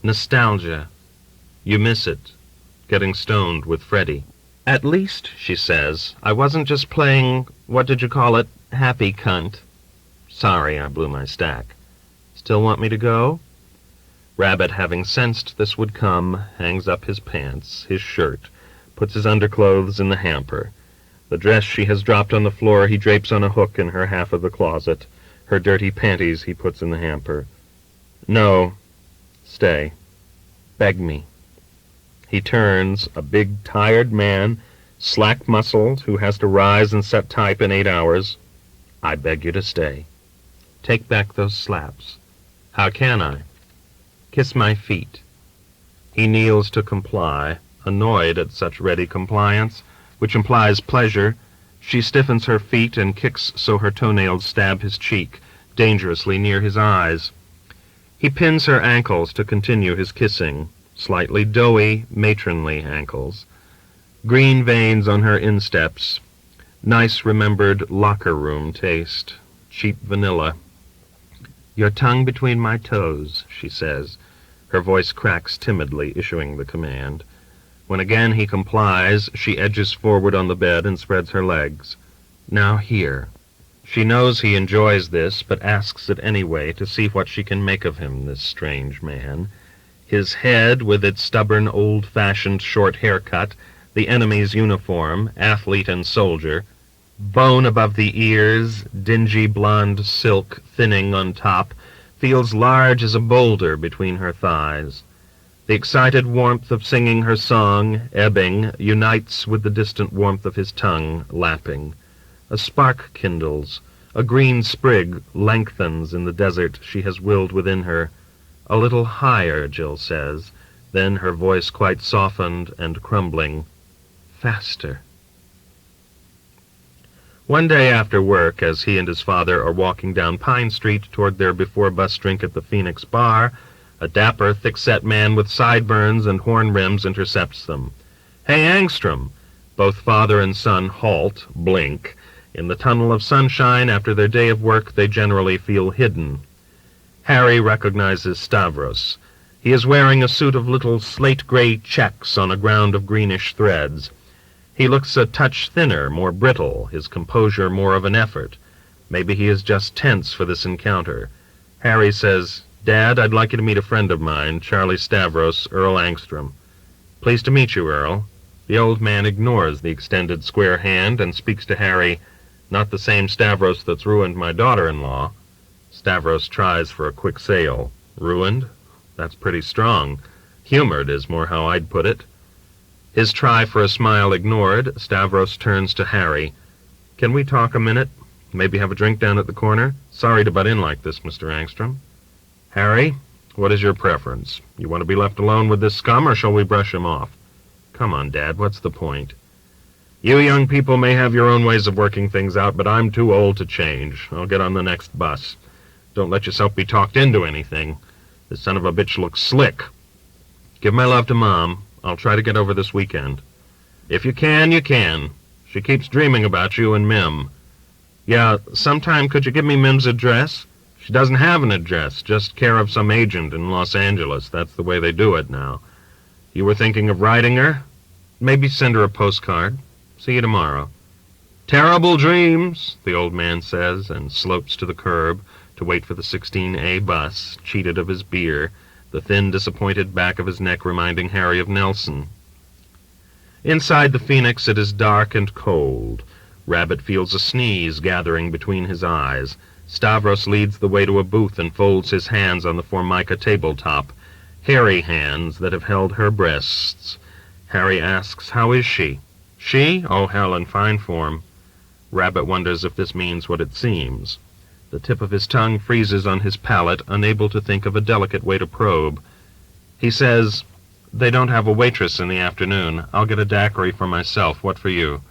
"Nostalgia. You miss it, getting stoned with Freddie." "At least," she says, "I wasn't just playing, what did you call it, happy cunt." "Sorry, I blew my stack." "Still want me to go?" Rabbit, having sensed this would come, hangs up his pants, his shirt, puts his underclothes in the hamper. The dress she has dropped on the floor he drapes on a hook in her half of the closet. Her dirty panties he puts in the hamper. "No, stay. Beg me." He turns, a big, tired man, slack-muscled, who has to rise and set type in 8 hours. "I beg you to stay. Take back those slaps." "How can I?" "Kiss my feet." He kneels to comply, annoyed at such ready compliance, which implies pleasure. She stiffens her feet and kicks so her toenails stab his cheek, dangerously near his eyes. He pins her ankles to continue his kissing, slightly doughy, matronly ankles. Green veins on her insteps. Nice remembered locker room taste. Cheap vanilla. "Your tongue between my toes," she says. Her voice cracks timidly, issuing the command. When again he complies, she edges forward on the bed and spreads her legs. "Now here." She knows he enjoys this, but asks it anyway to see what she can make of him, this strange man. His head, with its stubborn, old-fashioned short haircut, the enemy's uniform, athlete and soldier, bone above the ears, dingy blonde silk thinning on top, feels large as a boulder between her thighs. The excited warmth of singing her song, ebbing, unites with the distant warmth of his tongue, lapping. A spark kindles. A green sprig lengthens in the desert she has willed within her. "A little higher," Jill says, then her voice quite softened and crumbling. "Faster." One day after work, as he and his father are walking down Pine Street toward their before-bus drink at the Phoenix Bar, a dapper, thick-set man with sideburns and horn rims intercepts them. "Hey, Angstrom!" Both father and son halt, blink. In the tunnel of sunshine after their day of work, they generally feel hidden. Harry recognizes Stavros. He is wearing a suit of little slate-gray checks on a ground of greenish threads. He looks a touch thinner, more brittle, his composure more of an effort. Maybe he is just tense for this encounter. Harry says, "Dad, I'd like you to meet a friend of mine, Charlie Stavros, Earl Angstrom." "Pleased to meet you, Earl." The old man ignores the extended square hand and speaks to Harry, "Not the same Stavros that's ruined my daughter-in-law." Stavros tries for a quick sale. "Ruined? That's pretty strong. Humored is more how I'd put it." His try for a smile ignored, Stavros turns to Harry. "Can we talk a minute? Maybe have a drink down at the corner? Sorry to butt in like this, Mr. Angstrom." "Harry, what is your preference? You want to be left alone with this scum, or shall we brush him off?" "Come on, Dad, what's the point?" "You young people may have your own ways of working things out, but I'm too old to change. I'll get on the next bus. Don't let yourself be talked into anything. This son of a bitch looks slick. Give my love to Mom. I'll try to get over this weekend." "If you can, you can. She keeps dreaming about you and Mim." "Yeah, sometime could you give me Mim's address?" "She doesn't have an address, just care of some agent in Los Angeles. That's the way they do it now." "You were thinking of writing her?" Maybe send her a postcard. See you tomorrow." "Terrible dreams," the old man says, and slopes to the curb to wait for the 16A bus, cheated of his beer, the thin, disappointed back of his neck reminding Harry of Nelson. Inside the Phoenix it is dark and cold. Rabbit feels a sneeze gathering between his eyes. Stavros leads the way to a booth and folds his hands on the Formica tabletop, hairy hands that have held her breasts. Harry asks, "How is she?" "She? Oh, hell, in fine form." Rabbit wonders if this means what it seems. The tip of his tongue freezes on his palate, unable to think of a delicate way to probe. He says, "They don't have a waitress in the afternoon. I'll get a daiquiri for myself. What for you?"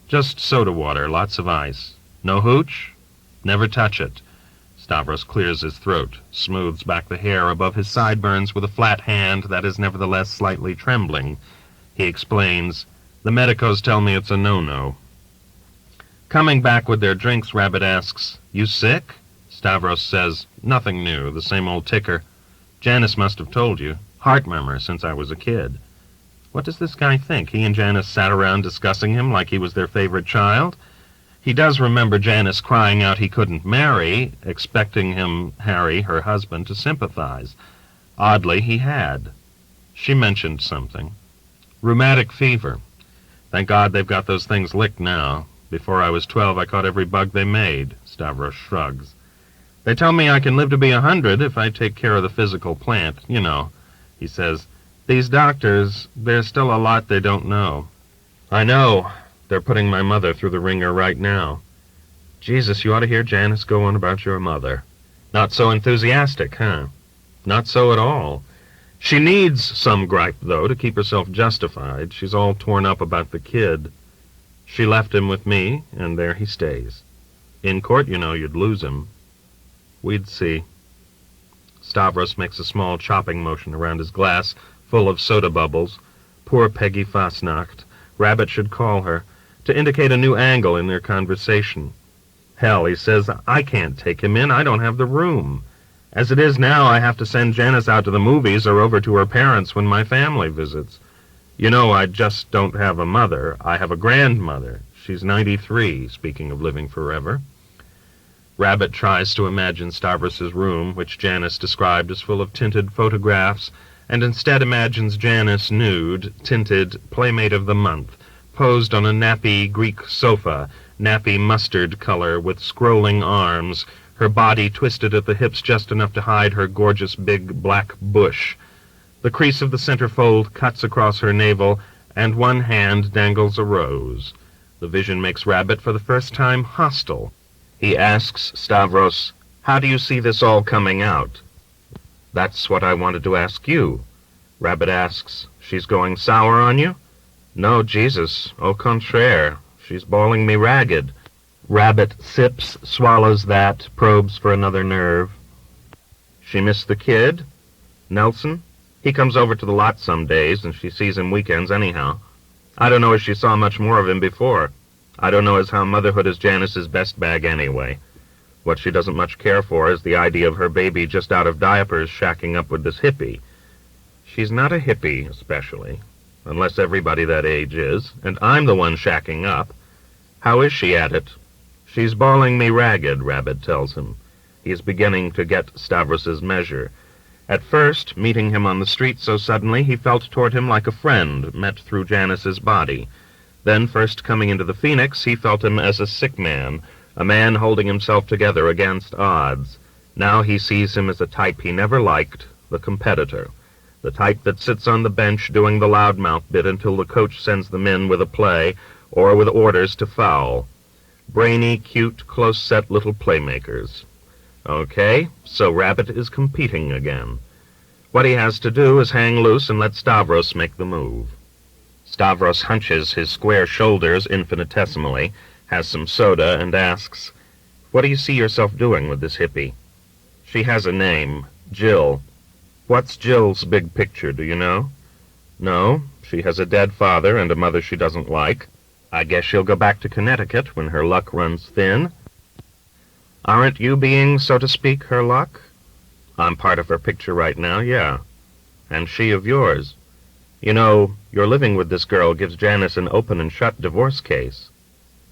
"Just soda water, lots of ice." "No hooch?" "Never touch it." Stavros clears his throat, smooths back the hair above his sideburns with a flat hand that is nevertheless slightly trembling. He explains, "The medicos tell me it's a no-no." Coming back with their drinks, Rabbit asks, "You sick?" Stavros says, "Nothing new, the same old ticker. Janice must have told you. Heart murmur since I was a kid." What does this guy think? He and Janice sat around discussing him like he was their favorite child? He does remember Janice crying out he couldn't marry, expecting him, Harry, her husband, to sympathize. Oddly, he had. She mentioned something. Rheumatic fever. Thank God they've got those things licked now. Before I was 12, I caught every bug they made. Stavros shrugs. They tell me I can live to be 100 if I take care of the physical plant, you know. He says, "These doctors, there's still a lot they don't know." "I know. They're putting my mother through the ringer right now." Jesus, you ought to hear Janice go on about your mother. Not so enthusiastic, huh? Not so at all. She needs some gripe, though, to keep herself justified. She's all torn up about the kid. She left him with me, and there he stays. In court, you know, you'd lose him. We'd see. Stavros makes a small chopping motion around his glass, full of soda bubbles. Poor Peggy Fasnacht. Rabbit should call her, to indicate a new angle in their conversation. Hell, he says, I can't take him in. I don't have the room. As it is now, I have to send Janice out to the movies or over to her parents when my family visits. You know, I just don't have a mother. I have a grandmother. She's 93, speaking of living forever. Rabbit tries to imagine Stavros's room, which Janice described as full of tinted photographs, and instead imagines Janice nude, tinted, Playmate of the Month, posed on a nappy Greek sofa, nappy mustard color with scrolling arms, her body twisted at the hips just enough to hide her gorgeous big black bush. The crease of the centerfold cuts across her navel, and one hand dangles a rose. The vision makes Rabbit for the first time hostile. He asks Stavros, "How do you see this all coming out?" "That's what I wanted to ask you." Rabbit asks, "She's going sour on you?" "No, Jesus, au contraire. She's bawling me ragged." Rabbit sips, swallows that, probes for another nerve. "She missed the kid? Nelson? He comes over to the lot some days, and she sees him weekends anyhow. I don't know as she saw much more of him before. I don't know as how motherhood is Janice's best bag anyway. What she doesn't much care for is the idea of her baby just out of diapers shacking up with this hippie. She's not a hippie, especially, unless everybody that age is, and I'm the one shacking up. How is she at it?" "She's bawling me ragged," Rabbit tells him. He is beginning to get Stavros's measure. At first, meeting him on the street so suddenly, he felt toward him like a friend met through Janice's body. Then, first coming into the Phoenix, he felt him as a sick man, a man holding himself together against odds. Now he sees him as a type he never liked, the competitor, the type that sits on the bench doing the loudmouth bit until the coach sends them in with a play or with orders to foul. Brainy, cute, close-set little playmakers. Okay, so Rabbit is competing again. What he has to do is hang loose and let Stavros make the move. Stavros hunches his square shoulders infinitesimally, has some soda, and asks, "What do you see yourself doing with this hippie?" "She has a name, Jill." "What's Jill's big picture, do you know?" "No, she has a dead father and a mother she doesn't like. I guess she'll go back to Connecticut when her luck runs thin." "Aren't you being, so to speak, her luck?" "I'm part of her picture right now, yeah." "And she of yours." You know, your living with this girl gives Janice an open and shut divorce case.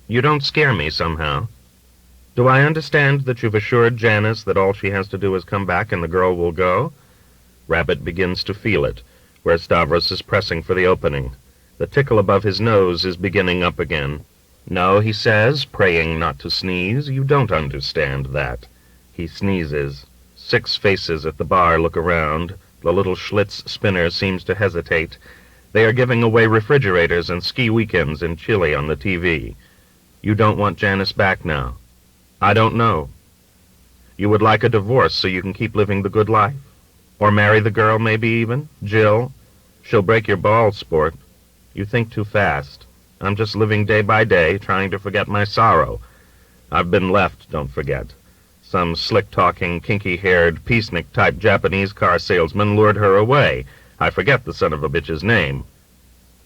You don't scare me somehow. Do I understand that you've assured Janice that all she has to do is come back and the girl will go? Rabbit begins to feel it, where Stavros is pressing for the opening. The tickle above his nose is beginning up again. No, he says, praying not to sneeze, you don't understand that. He sneezes. 6 faces at the bar look around. The little Schlitz spinner seems to hesitate. They are giving away refrigerators and ski weekends in Chile on the TV. You don't want Janice back now. I don't know. You would like a divorce so you can keep living the good life? Or marry the girl, maybe even? Jill? She'll break your balls, sport. You think too fast. I'm just living day by day, trying to forget my sorrow. I've been left, don't forget. Some slick-talking, kinky-haired, peacenik-type Japanese car salesman lured her away. I forget the son of a bitch's name.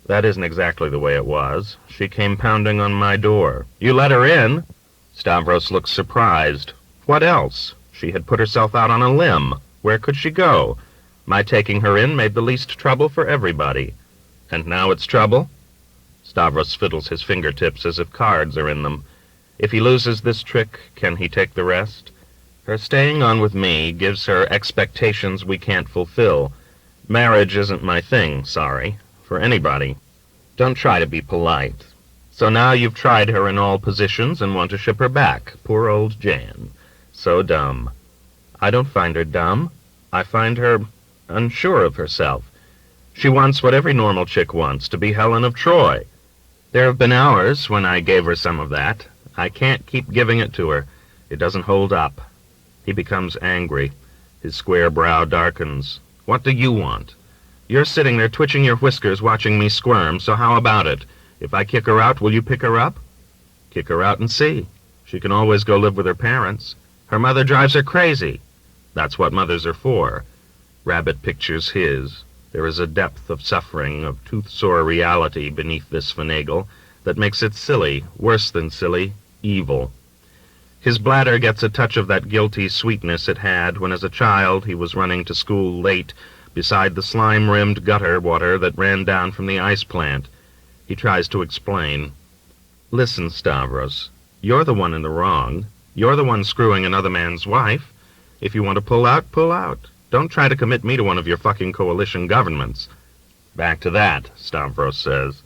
That isn't exactly the way it was. She came pounding on my door. You let her in? Stavros looks surprised. What else? She had put herself out on a limb. Where could she go? My taking her in made the least trouble for everybody. And now it's trouble? Stavros fiddles his fingertips as if cards are in them. If he loses this trick, can he take the rest? Her staying on with me gives her expectations we can't fulfill. Marriage isn't my thing, sorry, for anybody. Don't try to be polite. So now you've tried her in all positions and want to ship her back. Poor old Jan. So dumb. I don't find her dumb. I find her unsure of herself. She wants what every normal chick wants, to be Helen of Troy. There have been hours when I gave her some of that. I can't keep giving it to her. It doesn't hold up. He becomes angry. His square brow darkens. What do you want? You're sitting there twitching your whiskers watching me squirm, so how about it? If I kick her out, will you pick her up? Kick her out and see. She can always go live with her parents. Her mother drives her crazy. That's what mothers are for. Rabbit pictures his. There is a depth of suffering, of tooth-sore reality beneath this finagle that makes it silly, worse than silly, evil. His bladder gets a touch of that guilty sweetness it had when as a child he was running to school late beside the slime-rimmed gutter water that ran down from the ice plant. He tries to explain. Listen, Stavros, you're the one in the wrong. You're the one screwing another man's wife. If you want to pull out, pull out. Don't try to commit me to one of your fucking coalition governments. Back to that, Stavros says.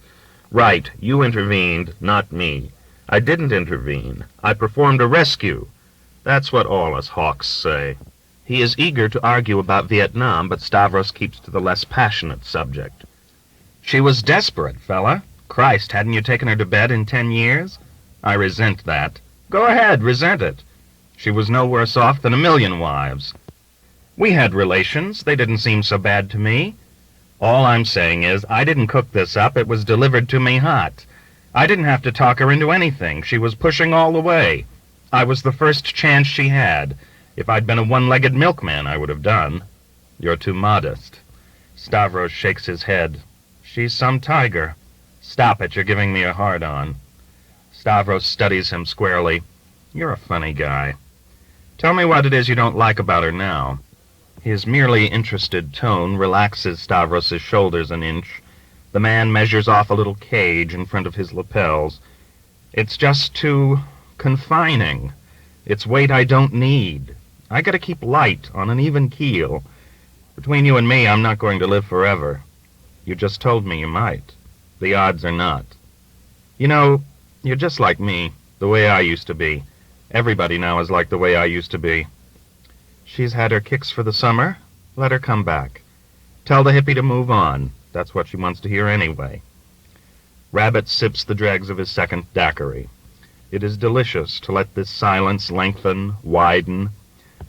Right, you intervened, not me. I didn't intervene. I performed a rescue. That's what all us hawks say. He is eager to argue about Vietnam, but Stavros keeps to the less passionate subject. She was desperate, fella. Christ, hadn't you taken her to bed in 10 years? I resent that. Go ahead, resent it. She was no worse off than 1,000,000 wives. We had relations. They didn't seem so bad to me. All I'm saying is, I didn't cook this up. It was delivered to me hot. I didn't have to talk her into anything. She was pushing all the way. I was the first chance she had. If I'd been a one-legged milkman, I would have done. You're too modest. Stavros shakes his head. She's some tiger. Stop it, you're giving me a hard-on. Stavros studies him squarely. You're a funny guy. Tell me what it is you don't like about her now. His merely interested tone relaxes Stavros's shoulders an inch. The man measures off a little cage in front of his lapels. It's just too confining. It's weight I don't need. I gotta keep light on an even keel. Between you and me, I'm not going to live forever. You just told me you might. The odds are not. You know, you're just like me, the way I used to be. Everybody now is like the way I used to be. She's had her kicks for the summer. Let her come back. Tell the hippie to move on. That's what she wants to hear anyway. Rabbit sips the dregs of his second daiquiri. It is delicious to let this silence lengthen, widen.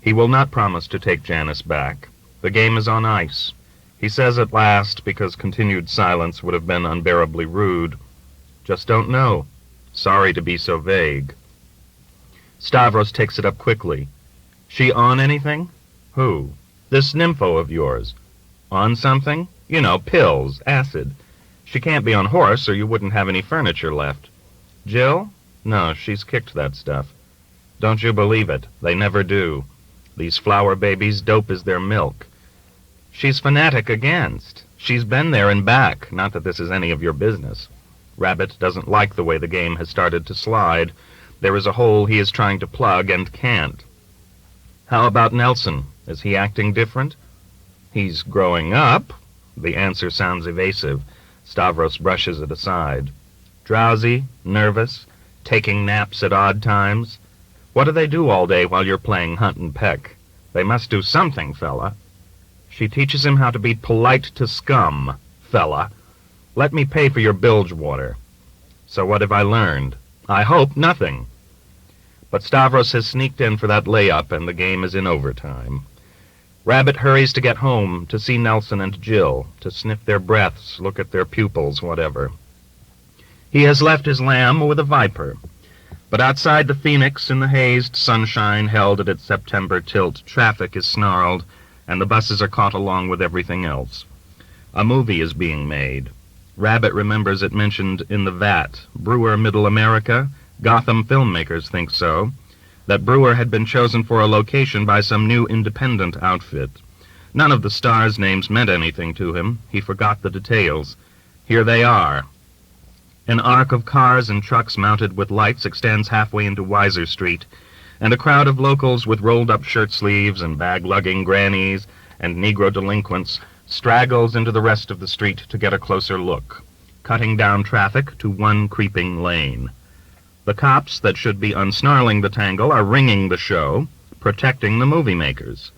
He will not promise to take Janice back. The game is on ice. He says at last, because continued silence would have been unbearably rude. Just don't know. Sorry to be so vague. Stavros takes it up quickly. She on anything? Who? This nympho of yours. On something? You know, pills, acid. She can't be on horse or you wouldn't have any furniture left. Jill? No, she's kicked that stuff. Don't you believe it. They never do. These flower babies, dope is their milk. She's fanatic against. She's been there and back, not that this is any of your business. Rabbit doesn't like the way the game has started to slide. There is a hole he is trying to plug and can't. How about Nelson? Is he acting different? He's growing up. The answer sounds evasive. Stavros brushes it aside. Drowsy, nervous, taking naps at odd times. What do they do all day while you're playing hunt and peck? They must do something, fella. She teaches him how to be polite to scum, fella. Let me pay for your bilge water. So what have I learned? I hope nothing. But Stavros has sneaked in for that layup, and the game is in overtime. Rabbit hurries to get home, to see Nelson and Jill, to sniff their breaths, look at their pupils, whatever. He has left his lamb with a viper. But outside the Phoenix, in the hazed sunshine held at its September tilt, traffic is snarled, and the buses are caught along with everything else. A movie is being made. Rabbit remembers it mentioned in the VAT. Brewer Middle America. Gotham filmmakers think so. That Brewer had been chosen for a location by some new independent outfit. None of the stars' names meant anything to him. He forgot the details. Here they are. An arc of cars and trucks mounted with lights extends halfway into Weiser Street, and a crowd of locals with rolled-up shirt sleeves and bag-lugging grannies and Negro delinquents straggles into the rest of the street to get a closer look, cutting down traffic to one creeping lane. The cops that should be unsnarling the tangle are ringing the show, protecting the movie makers.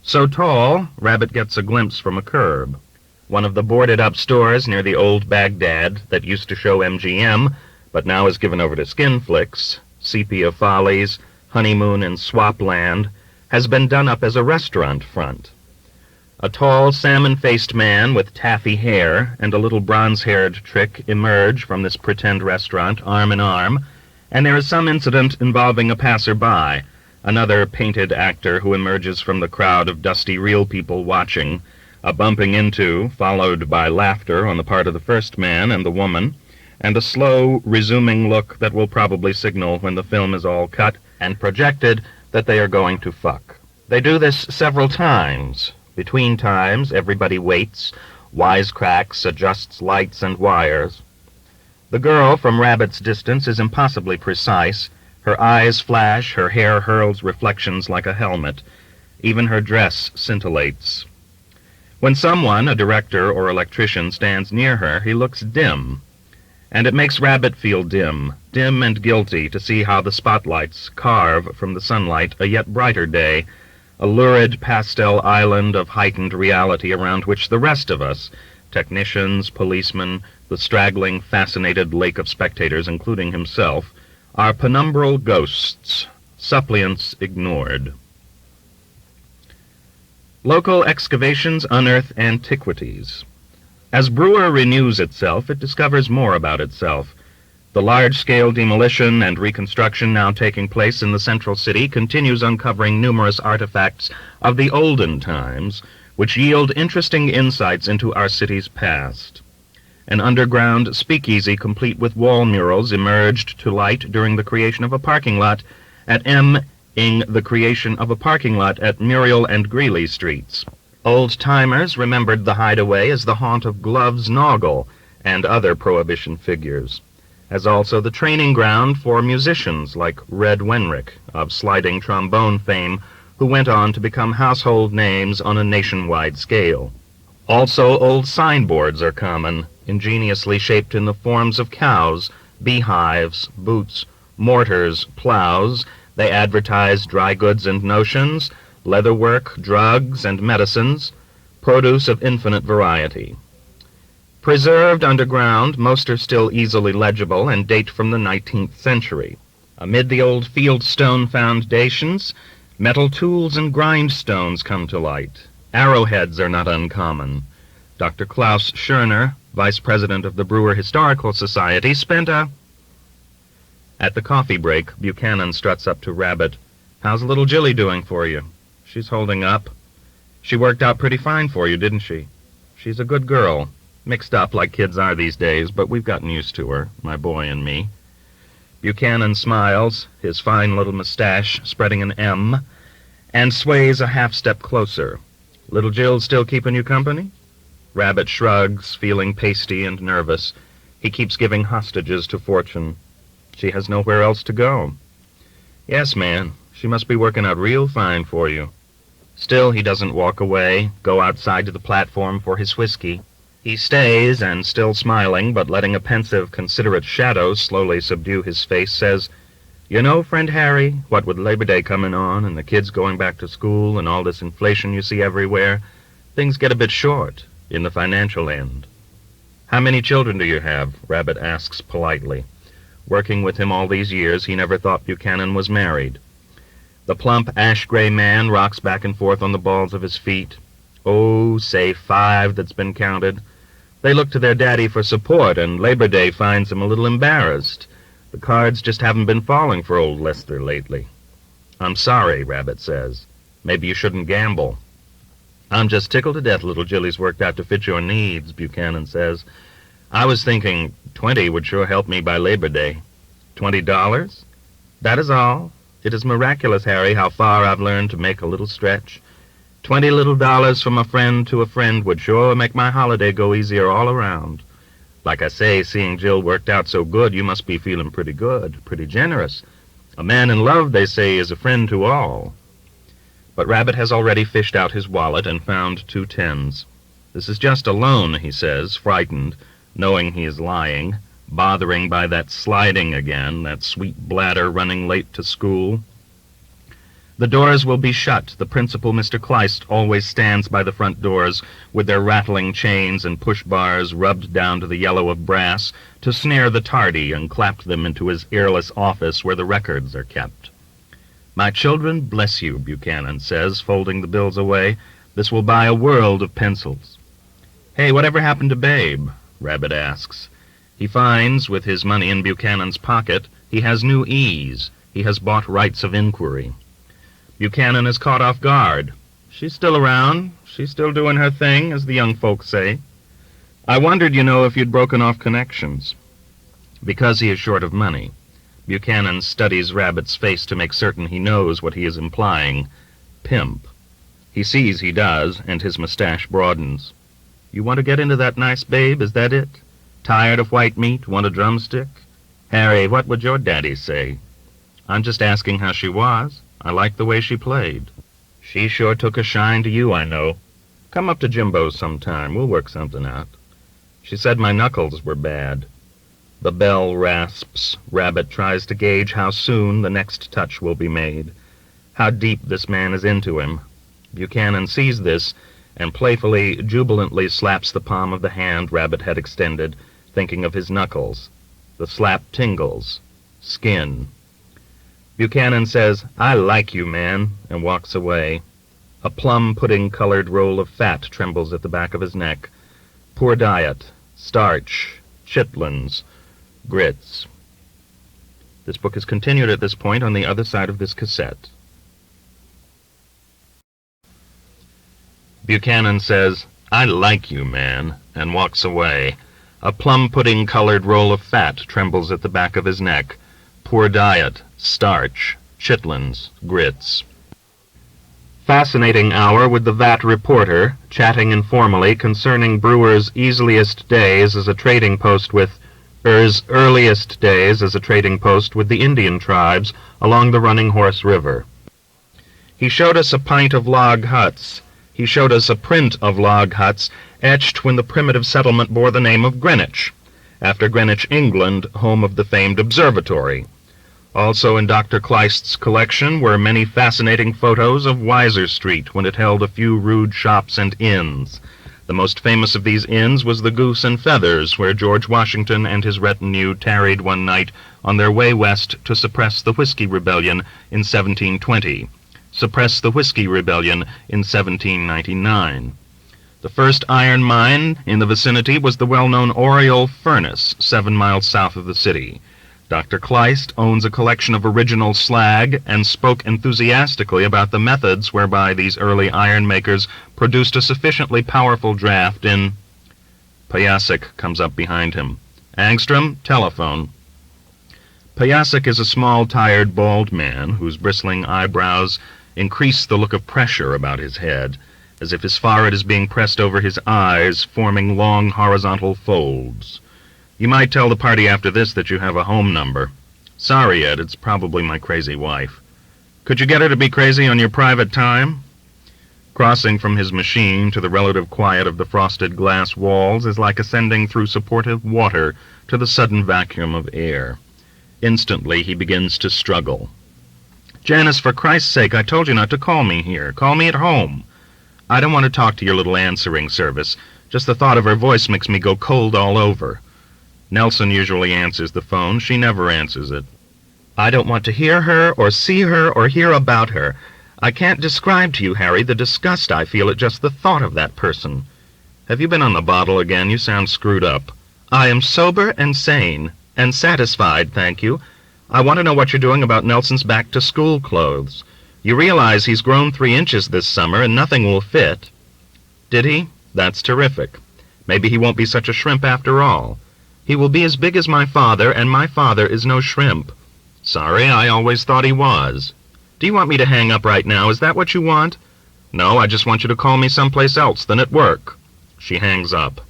So tall, Rabbit gets a glimpse from a curb. One of the boarded-up stores near the old Baghdad that used to show MGM, but now is given over to Skin Flicks, Sepia Follies, Honeymoon in Swapland, has been done up as a restaurant front. A tall, salmon-faced man with taffy hair and a little bronze-haired trick emerge from this pretend restaurant arm in arm, and there is some incident involving a passer-by, another painted actor who emerges from the crowd of dusty real people watching, a bumping into, followed by laughter on the part of the first man and the woman, and a slow, resuming look that will probably signal when the film is all cut and projected that they are going to fuck. They do this several times. Between times, everybody waits, wisecracks, adjusts lights and wires. The girl from Rabbit's distance is impossibly precise. Her eyes flash, her hair hurls reflections like a helmet. Even her dress scintillates. When someone, a director or electrician, stands near her, he looks dim. And it makes Rabbit feel dim and guilty to see how the spotlights carve from the sunlight a yet brighter day, a lurid pastel island of heightened reality around which the rest of us, technicians, policemen, the straggling, fascinated lake of spectators, including himself, are penumbral ghosts, suppliants ignored. Local excavations unearth antiquities. As Brewer renews itself, it discovers more about itself. The large-scale demolition and reconstruction now taking place in the central city continues uncovering numerous artifacts of the olden times, which yield interesting insights into our city's past. An underground speakeasy complete with wall murals emerged to light during the creation of a parking lot at the creation of a parking lot at Muriel and Greeley Streets. Old-timers remembered the hideaway as the haunt of Gloves Noggle and other Prohibition figures, as also the training ground for musicians like Red Wenrick of sliding trombone fame, who went on to become household names on a nationwide scale. Also, old signboards are common, ingeniously shaped in the forms of cows, beehives, boots, mortars, plows. They advertise dry goods and notions, leatherwork, drugs, and medicines, produce of infinite variety. Preserved underground, most are still easily legible and date from the 19th century. Amid the old fieldstone foundations, metal tools and grindstones come to light. Arrowheads are not uncommon. Dr. Klaus Scherner, vice president of the Brewer Historical Society, spent a... At the coffee break, Buchanan struts up to Rabbit. "How's little Jilly doing for you?" "She's holding up." "She worked out pretty fine for you, didn't she?" "She's a good girl. Mixed up like kids are these days, but we've gotten used to her, my boy and me." Buchanan smiles, his fine little mustache spreading an M, and sways a half-step closer. "Little Jill's still keeping you company?" Rabbit shrugs, feeling pasty and nervous. He keeps giving hostages to Fortune. She has nowhere else to go. Yes, man, she must be working out real fine for you. Still, he doesn't walk away, go outside to the platform for his whiskey. He stays, and still smiling, but letting a pensive, considerate shadow slowly subdue his face, says, "You know, friend Harry, what with Labor Day coming on, and the kids going back to school, and all this inflation you see everywhere, things get a bit short in the financial end." "How many children do you have?" Rabbit asks politely. Working with him all these years, he never thought Buchanan was married. The plump, ash-gray man rocks back and forth on the balls of his feet. "Oh, say 5 that's been counted. They look to their daddy for support, and Labor Day finds him a little embarrassed. The cards just haven't been falling for old Lester lately." "I'm sorry," Rabbit says. "Maybe you shouldn't gamble." "I'm just tickled to death little Jilly's worked out to fit your needs," Buchanan says. "I was thinking 20 would sure help me by Labor Day." $20? "That is all. It is miraculous, Harry, how far I've learned to make a little stretch. 20 little dollars from a friend to a friend would sure make my holiday go easier all around. Like I say, seeing Jill worked out so good, you must be feeling pretty good, pretty generous. A man in love, they say, is a friend to all." But Rabbit has already fished out his wallet and found 2 tens. "This is just a loan," he says, frightened, knowing he is lying, bothering by that sliding again, that sweet bladder running late to school. The doors will be shut. The principal, Mr. Kleist, always stands by the front doors with their rattling chains and push bars rubbed down to the yellow of brass to snare the tardy, and clapped them into his airless office where the records are kept. "My children, bless you," Buchanan says, folding the bills away. "This will buy a world of pencils." "Hey, whatever happened to Babe?" Rabbit asks. He finds, with his money in Buchanan's pocket, he has new ease. He has bought rights of inquiry. Buchanan is caught off guard. "She's still around. She's still doing her thing, as the young folks say. I wondered, you know, if you'd broken off connections." Because he is short of money, Buchanan studies Rabbit's face to make certain he knows what he is implying. Pimp. He sees he does, and his mustache broadens. "You want to get into that nice babe, is that it? Tired of white meat, want a drumstick? Harry, what would your daddy say?" "I'm just asking how she was. I liked the way she played." "She sure took a shine to you, I know. Come up to Jimbo's sometime. We'll work something out." "She said my knuckles were bad." The bell rasps. Rabbit tries to gauge how soon the next touch will be made, how deep this man is into him. Buchanan sees this, and playfully, jubilantly slaps the palm of the hand Rabbit had extended, thinking of his knuckles. The slap tingles. Skin. Buchanan says, "I like you, man," and walks away. A plum-pudding-colored roll of fat trembles at the back of his neck. Poor diet. Starch. Chitlins. Grits. This book is continued at this point on the other side of this cassette. Buchanan says, "I like you, man," and walks away. A plum-pudding-colored roll of fat trembles at the back of his neck. Poor diet. Starch. Chitlins. Grits. Fascinating hour with the VAT reporter, chatting informally concerning Brewer's easiest days as a trading post with earliest days as a trading post with the Indian tribes along the Running Horse River. He showed us a pint of log huts. He showed us a print of log huts etched when the primitive settlement bore the name of Greenwich, after Greenwich, England, home of the famed observatory. Also in Dr. Kleist's collection were many fascinating photos of Weiser Street when it held a few rude shops and inns. The most famous of these inns was the Goose and Feathers, where George Washington and his retinue tarried one night on their way west to suppress the Whiskey Rebellion in 1720. Suppress the Whiskey Rebellion in 1799. The first iron mine in the vicinity was the well-known Oriole Furnace, 7 miles south of the city. Dr. Kleist owns a collection of original slag and spoke enthusiastically about the methods whereby these early iron makers produced a sufficiently powerful draft in... Payasik comes up behind him. "Angstrom, telephone." Payasik is a small, tired, bald man whose bristling eyebrows increase the look of pressure about his head. as if his forehead is being pressed over his eyes, forming long horizontal folds. "You might tell the party after this that you have a home number." "Sorry, Ed, it's probably my crazy wife." "Could you get her to be crazy on your private time?" Crossing from his machine to the relative quiet of the frosted glass walls is like ascending through supportive water to the sudden vacuum of air. Instantly he begins to struggle. "Janice, for Christ's sake, I told you not to call me here. Call me at home." "I don't want to talk to your little answering service. Just the thought of her voice makes me go cold all over." Nelson usually answers the phone. She never answers it. "I don't want to hear her or see her or hear about her. I can't describe to you, Harry, the disgust I feel at just the thought of that person." "Have you been on the bottle again? You sound screwed up." "I am sober and sane, and satisfied, thank you. I want to know what you're doing about Nelson's back-to-school clothes. You realize he's grown 3 inches this summer and nothing will fit." "Did he? That's terrific. Maybe he won't be such a shrimp after all." "He will be as big as my father, and my father is no shrimp." "Sorry, I always thought he was." "Do you want me to hang up right now? Is that what you want?" "No, I just want you to call me someplace else than at work." She hangs up.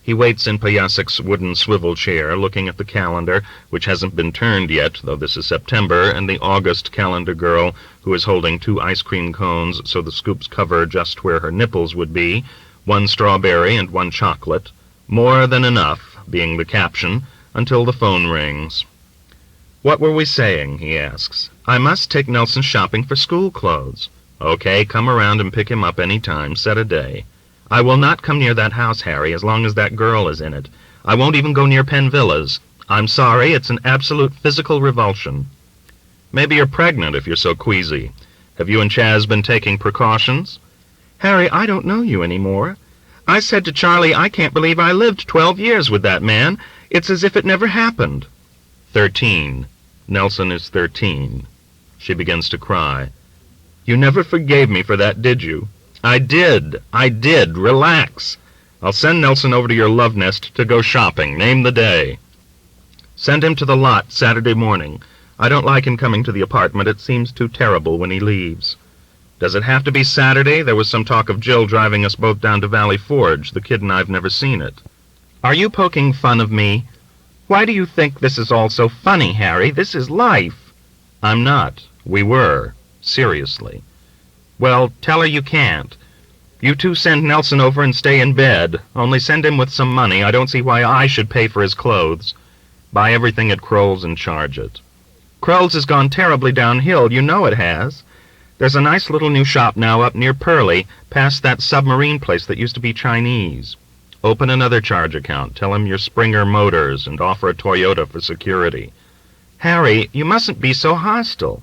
He waits in Payassik's wooden swivel chair, looking at the calendar, which hasn't been turned yet, though this is September, and the August calendar girl, who is holding 2 ice cream cones so the scoops cover just where her nipples would be, 1 strawberry and 1 chocolate. "More than enough," being the caption, until the phone rings. "What were we saying?" he asks. "I must take Nelson shopping for school clothes." "Okay, come around and pick him up any time. Set a day." "I will not come near that house, Harry, as long as that girl is in it. I won't even go near Penn Villas. I'm sorry, it's an absolute physical revulsion." "Maybe you're pregnant if you're so queasy. Have you and Chaz been taking precautions?" "Harry, I don't know you anymore. I said to Charlie, I can't believe I lived 12 years with that man. It's as if it never happened." 13. Nelson is 13. She begins to cry. "You never forgave me for that, did you?" I did. Relax. I'll send Nelson over to your love nest to go shopping. Name the day." "Send him to the lot Saturday morning. I don't like him coming to the apartment. It seems too terrible when he leaves." "Does it have to be Saturday? There was some talk of Jill driving us both down to Valley Forge. The kid and I've never seen it." "Are you poking fun of me? Why do you think this is all so funny, Harry? This is life." "I'm not. We were. Seriously." "Well, tell her you can't. You two send Nelson over and stay in bed. Only send him with some money. I don't see why I should pay for his clothes. Buy everything at Kroll's and charge it." "Kroll's has gone terribly downhill. You know it has. There's a nice little new shop now up near Pearly, past that submarine place that used to be Chinese. Open another charge account. Tell him you're Springer Motors and offer a Toyota for security." "Harry, you mustn't be so hostile.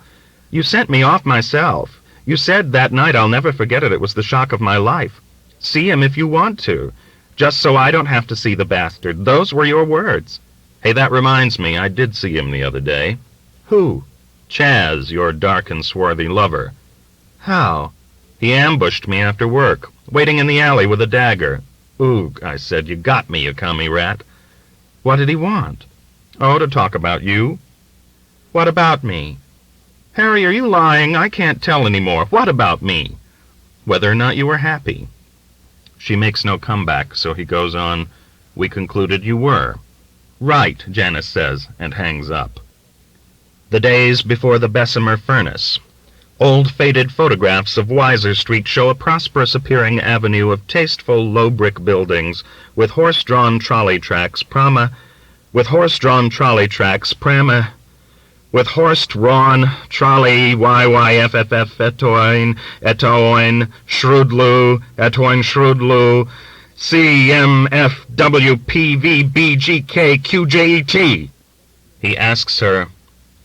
You sent me off myself. You said that night, I'll never forget it, it was the shock of my life. See him if you want to, just so I don't have to see the bastard. Those were your words." "Hey, that reminds me, I did see him the other day." "Who?" "Chaz, your dark and swarthy lover." "How?" "He ambushed me after work, waiting in the alley with a dagger." "Oog," I said, "you got me, you commie rat." "What did he want?" "Oh, to talk about you." "What about me?" "Harry, are you lying? I can't tell any more. What about me?" "Whether or not you were happy." She makes no comeback, so he goes on, "We concluded you were." "Right," Janice says, and hangs up. The days before the Bessemer furnace. Old faded photographs of Weiser Street show a prosperous-appearing avenue of tasteful low-brick buildings with horse-drawn trolley tracks, with horse-drawn trolley, YYFFF, etoin, shrewdlu, CMFWPVBGKQJET. He asks her,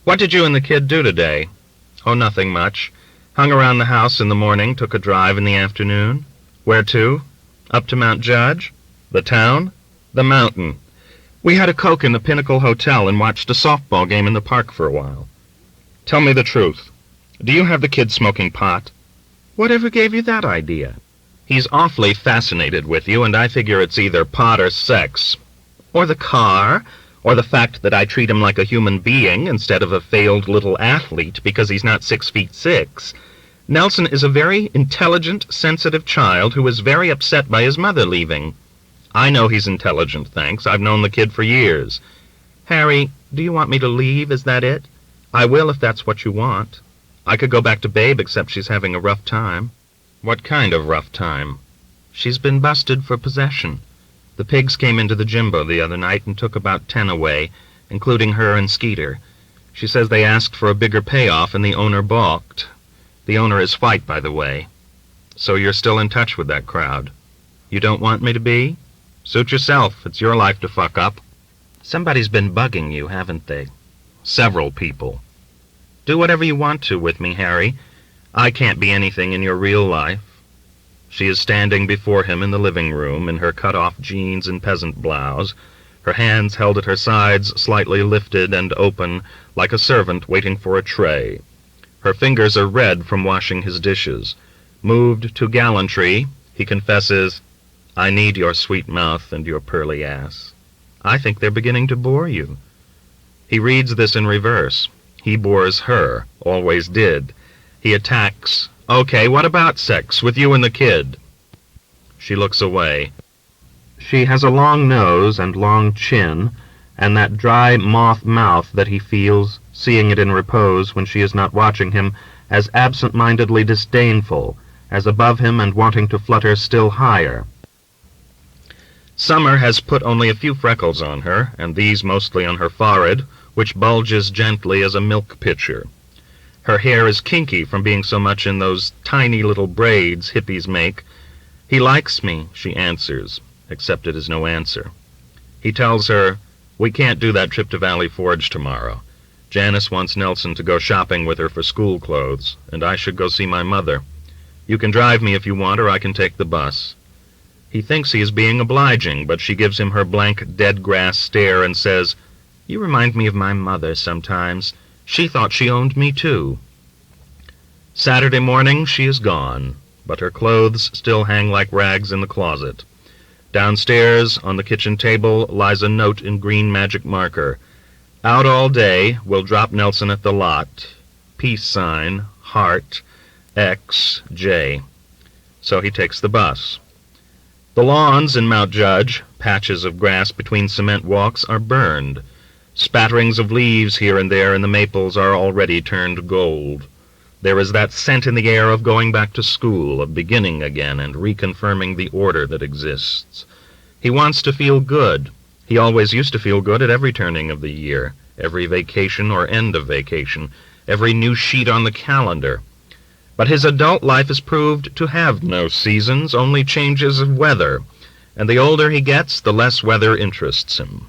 "What did you and the kid do today?" "Oh, nothing much. Hung around the house in the morning, took a drive in the afternoon." "Where to?" "Up to Mount Judge." "The town?" "The mountain. We had a Coke in the Pinnacle Hotel and watched a softball game in the park for a while." "Tell me the truth. Do you have the kid smoking pot?" "Whatever gave you that idea?" "He's awfully fascinated with you, and I figure it's either pot or sex. Or the car, or the fact that I treat him like a human being instead of a failed little athlete because he's not 6'6". Nelson is a very intelligent, sensitive child who is very upset by his mother leaving. I know he's intelligent, thanks. I've known the kid for years. Harry, do you want me to leave? Is that it? I will if that's what you want. I could go back to Babe, except she's having a rough time. What kind of rough time? She's been busted for possession. The pigs came into the Jimbo the other night and took about 10 away, including her and Skeeter. She says they asked for a bigger payoff and the owner balked. The owner is white, by the way. So you're still in touch with that crowd. You don't want me to be? Suit yourself. It's your life to fuck up. Somebody's been bugging you, haven't they? Several people. Do whatever you want to with me, Harry. I can't be anything in your real life. She is standing before him in the living room in her cut-off jeans and peasant blouse, her hands held at her sides, slightly lifted and open, like a servant waiting for a tray. Her fingers are red from washing his dishes. Moved to gallantry, he confesses, I need your sweet mouth and your pearly ass. I think they're beginning to bore you. He reads this in reverse. He bores her, always did. He attacks. Okay, what about sex, with you and the kid? She looks away. She has a long nose and long chin, and that dry moth mouth that he feels, seeing it in repose when she is not watching him, as absent-mindedly disdainful, as above him and wanting to flutter still higher. Summer has put only a few freckles on her, and these mostly on her forehead, which bulges gently as a milk pitcher. Her hair is kinky from being so much in those tiny little braids hippies make. He likes me, she answers, except it is no answer. He tells her, we can't do that trip to Valley Forge tomorrow. Janice wants Nelson to go shopping with her for school clothes, and I should go see my mother. You can drive me if you want, or I can take the bus. He thinks he is being obliging, but she gives him her blank, dead-grass stare and says, you remind me of my mother sometimes. She thought she owned me, too. Saturday morning she is gone, but her clothes still hang like rags in the closet. Downstairs, on the kitchen table, lies a note in green magic marker. Out all day, will drop Nelson at the lot. Peace sign, heart, X, J. So he takes the bus. The lawns in Mount Judge, patches of grass between cement walks, are burned. Spatterings of leaves here and there in the maples are already turned gold. There is that scent in the air of going back to school, of beginning again and reconfirming the order that exists. He wants to feel good. He always used to feel good at every turning of the year, every vacation or end of vacation, every new sheet on the calendar. But his adult life has proved to have no seasons, only changes of weather, and the older he gets, the less weather interests him.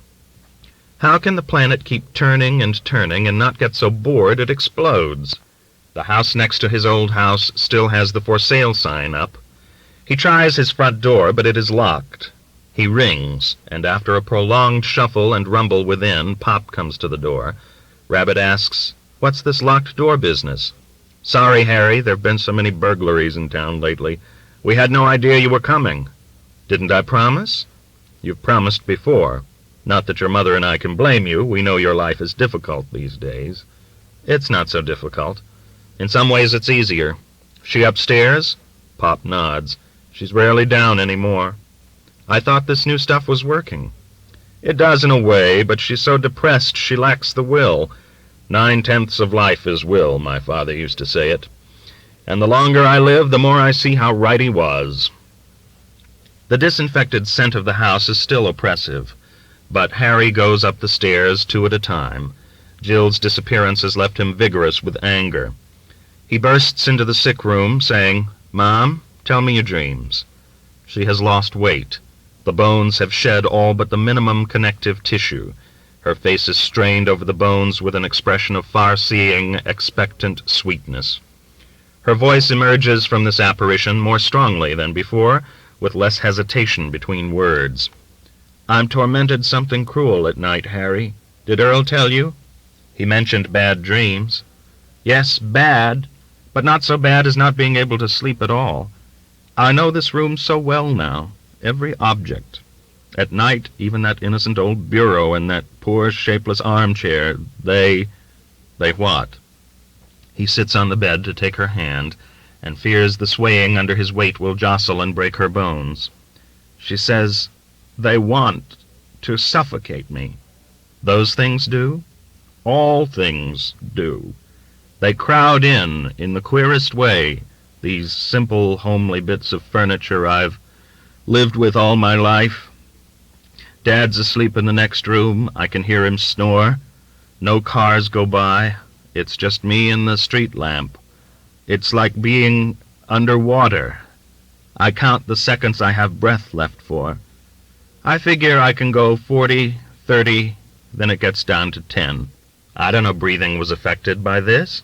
How can the planet keep turning and not get so bored it explodes? The house next to his old house still has the for sale sign up. He tries his front door, but it is locked. He rings, and after a prolonged shuffle and rumble within, Pop comes to the door. Rabbit asks, what's this locked door business? Sorry, Harry, there have been so many burglaries in town lately. We had no idea you were coming. Didn't I promise? You've promised before. Not that your mother and I can blame you. We know your life is difficult these days. It's not so difficult. In some ways it's easier. She upstairs? Pop nods. She's rarely down anymore. I thought this new stuff was working. It does in a way, but she's so depressed she lacks the will. 9/10 of life is will, my father used to say it. And the longer I live, the more I see how right he was. The disinfected scent of the house is still oppressive. But Harry goes up the stairs 2 at a time. Jill's disappearance has left him vigorous with anger. He bursts into the sick room, saying, Mom, tell me your dreams. She has lost weight. The bones have shed all but the minimum connective tissue. Her face is strained over the bones with an expression of far-seeing, expectant sweetness. Her voice emerges from this apparition more strongly than before, with less hesitation between words. I'm tormented something cruel at night, Harry. Did Earl tell you? He mentioned bad dreams. Yes, bad, but not so bad as not being able to sleep at all. I know this room so well now, every object. At night, even that innocent old bureau and that poor shapeless armchair, they what? He sits on the bed to take her hand, and fears the swaying under his weight will jostle and break her bones. She says, "They want to suffocate me." Those things do? All things do. They crowd in the queerest way, these simple, homely bits of furniture I've lived with all my life. Dad's asleep in the next room. I can hear him snore. No cars go by. It's just me and the street lamp. It's like being underwater. I count the seconds I have breath left for. I figure I can go 40, 30, then it gets down to 10. I don't know breathing was affected by this.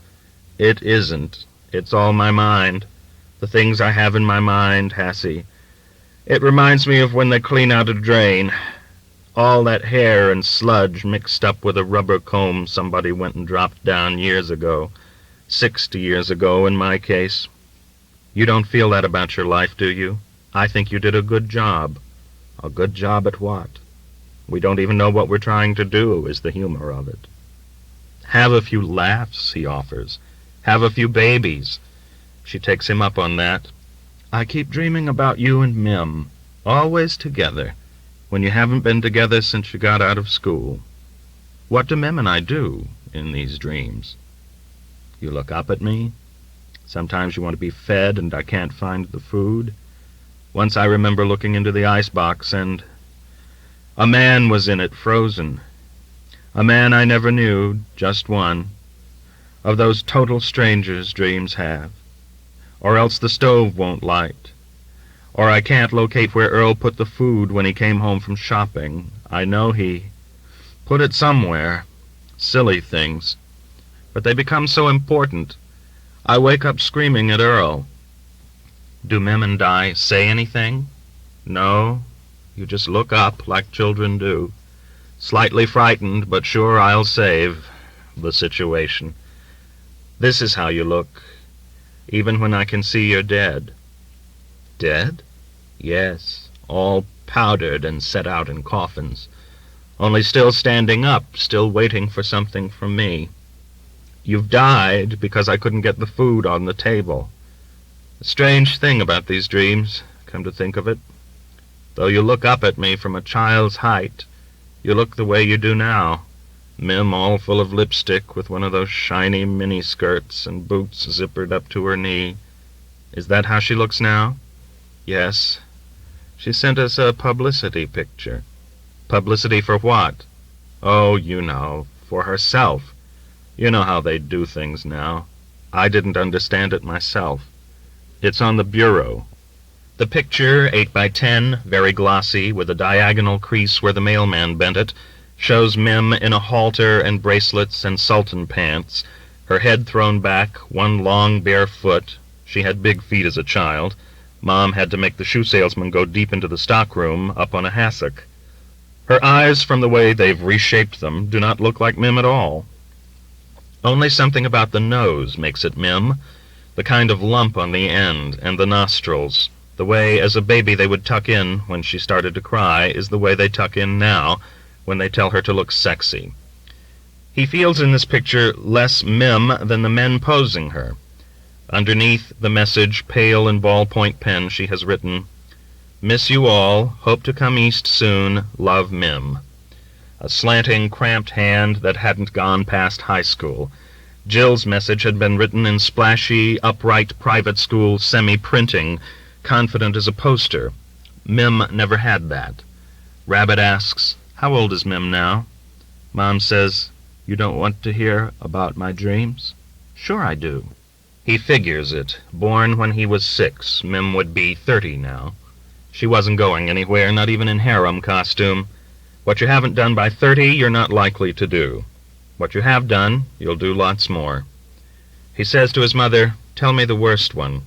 It isn't. It's all my mind. The things I have in my mind, Hassie. It reminds me of when they clean out a drain. All that hair and sludge mixed up with a rubber comb somebody went and dropped down years ago. 60 years ago in my case. You don't feel that about your life, do you? I think you did a good job. A good job at what? We don't even know what we're trying to do, is the humor of it. Have a few laughs, he offers. Have a few babies. She takes him up on that. I keep dreaming about you and Mim, always together, when you haven't been together since you got out of school. What do Mim and I do in these dreams? You look up at me. Sometimes you want to be fed and I can't find the food. Once I remember looking into the icebox and a man was in it, frozen. A man I never knew, just one. Of those total strangers dreams have. Or else the stove won't light. Or I can't locate where Earl put the food when he came home from shopping. I know he put it somewhere. Silly things. But they become so important. I wake up screaming at Earl. Do Mim and Di say anything? No. You just look up like children do. Slightly frightened, but sure I'll save the situation. This is how you look, even when I can see you're dead. Dead? Yes, all powdered and set out in coffins, only still standing up, still waiting for something from me. You've died because I couldn't get the food on the table. A strange thing about these dreams, come to think of it. Though you look up at me from a child's height, you look the way you do now. Mim all full of lipstick with one of those shiny mini-skirts and boots zippered up to her knee. Is that how she looks now? Yes. She sent us a publicity picture. Publicity for what? Oh, you know, for herself. You know how they do things now. I didn't understand it myself. It's on the bureau. The picture, 8 by 10, very glossy, with a diagonal crease where the mailman bent it, shows Mim in a halter and bracelets and sultan pants, her head thrown back, one long bare foot. She had big feet as a child. Mom had to make the shoe salesman go deep into the stockroom, up on a hassock. Her eyes, from the way they've reshaped them, do not look like Mim at all. Only something about the nose makes it Mim, the kind of lump on the end, and the nostrils. The way as a baby they would tuck in when she started to cry is the way they tuck in now when they tell her to look sexy. He feels in this picture less Mim than the men posing her. Underneath the message, pale in ballpoint pen, she has written, "Miss you all, hope to come east soon, love Mim." A slanting, cramped hand that hadn't gone past high school. Jill's message had been written in splashy, upright private school semi-printing, confident as a poster. Mim never had that. Rabbit asks, "How old is Mim now?" Mom says, "You don't want to hear about my dreams?" "Sure I do." He figures it. Born when he was 6, Mim would be 30 now. She wasn't going anywhere, not even in harem costume. What you haven't done by 30, you're not likely to do. What you have done, you'll do lots more. He says to his mother, "Tell me the worst one."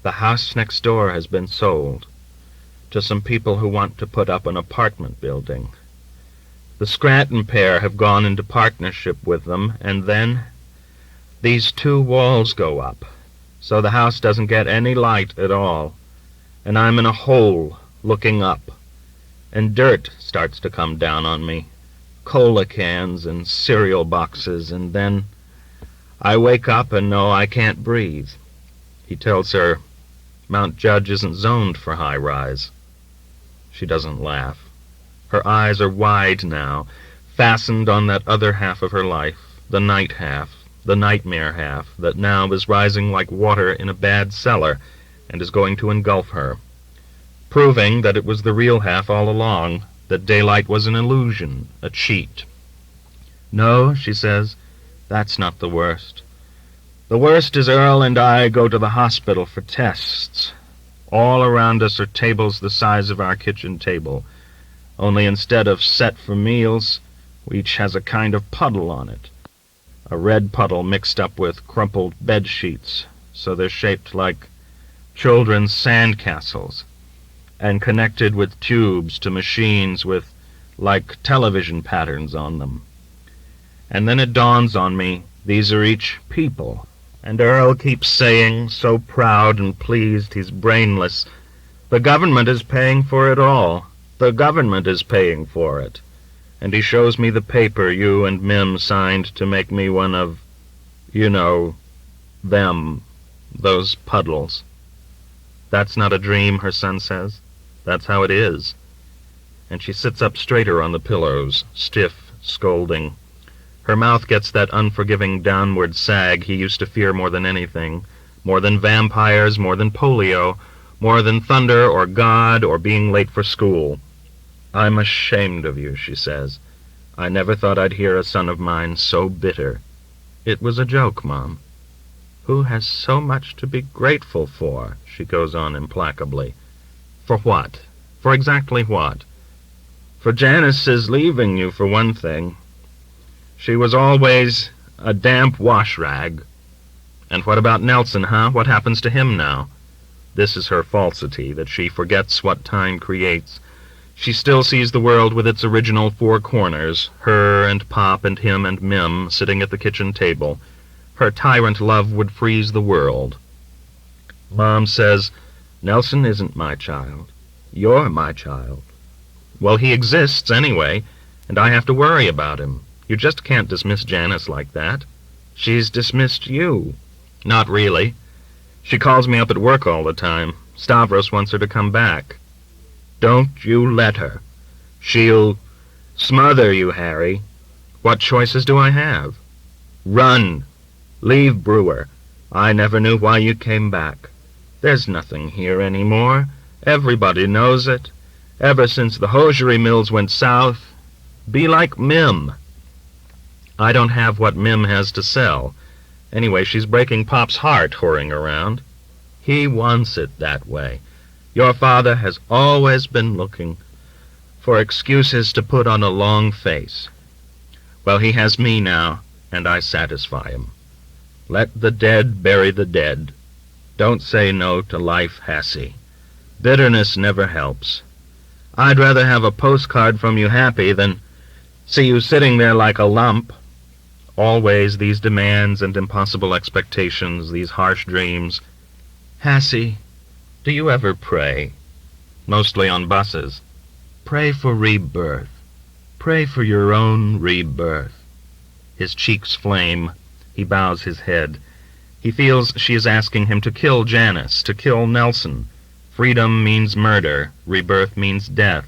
The house next door has been sold to some people who want to put up an apartment building. The Scranton pair have gone into partnership with them, and then these 2 walls go up, so the house doesn't get any light at all, and I'm in a hole looking up, and dirt starts to come down on me, cola cans and cereal boxes, and then I wake up and know I can't breathe. He tells her Mount Judge isn't zoned for high-rise. She doesn't laugh. Her eyes are wide now, fastened on that other half of her life, the night half, the nightmare half, that now is rising like water in a bad cellar and is going to engulf her, proving that it was the real half all along, that daylight was an illusion, a cheat. "No," she says, "that's not the worst. The worst is Earl and I go to the hospital for tests. All around us are tables the size of our kitchen table, only instead of set for meals, each has a kind of puddle on it, a red puddle mixed up with crumpled bed sheets, so they're shaped like children's sandcastles, and connected with tubes to machines with, like, television patterns on them. And then it dawns on me, these are each people. And Earl keeps saying, so proud and pleased he's brainless, the government is paying for it all. The government is paying for it. And he shows me the paper you and Mim signed to make me one of, you know, them, those puddles. That's not a dream, her son says. That's how it is. And she sits up straighter on the pillows, stiff, scolding. Her mouth gets that unforgiving downward sag he used to fear more than anything, more than vampires, more than polio, more than thunder or God or being late for school. "I'm ashamed of you," she says. "I never thought I'd hear a son of mine so bitter." "It was a joke, Mom." "Who has so much to be grateful for?" she goes on implacably. "For what? For exactly what?" "For Janice's leaving you, for one thing. She was always a damp wash rag." "And what about Nelson, huh? What happens to him now?" This is her falsity, that she forgets what time creates. She still sees the world with its original four corners, her and Pop and him and Mim sitting at the kitchen table. Her tyrant love would freeze the world. Mom says, "Nelson isn't my child. You're my child." "Well, he exists anyway, and I have to worry about him. You just can't dismiss Janice like that." "She's dismissed you." "Not really. She calls me up at work all the time. Stavros wants her to come back." "Don't you let her. She'll smother you, Harry." "What choices do I have?" "Run. Leave Brewer. I never knew why you came back. There's nothing here any more. Everybody knows it. Ever since the hosiery mills went south. Be like Mim." "I don't have what Mim has to sell. Anyway, she's breaking Pop's heart whoring around." "He wants it that way. Your father has always been looking for excuses to put on a long face. Well, he has me now, and I satisfy him. Let the dead bury the dead. Don't say no to life, Hassie. Bitterness never helps. I'd rather have a postcard from you happy than see you sitting there like a lump." Always these demands and impossible expectations, these harsh dreams. "Hassie, do you ever pray?" "Mostly on buses." "Pray for rebirth. Pray for your own rebirth." His cheeks flame. He bows his head. He feels she is asking him to kill Janice, to kill Nelson. Freedom means murder. Rebirth means death.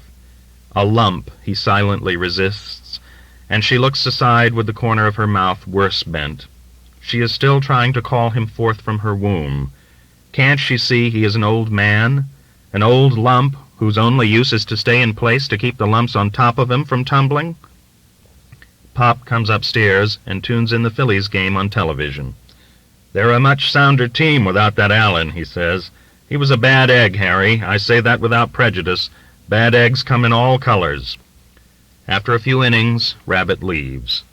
A lump he silently resists, and she looks aside with the corner of her mouth worse bent. She is still trying to call him forth from her womb. Can't she see he is an old man, an old lump whose only use is to stay in place to keep the lumps on top of him from tumbling? Pop comes upstairs and tunes in the Phillies game on television. "They're a much sounder team without that Allen," he says. "He was a bad egg, Harry. I say that without prejudice. Bad eggs come in all colors." After a few innings, Rabbit leaves.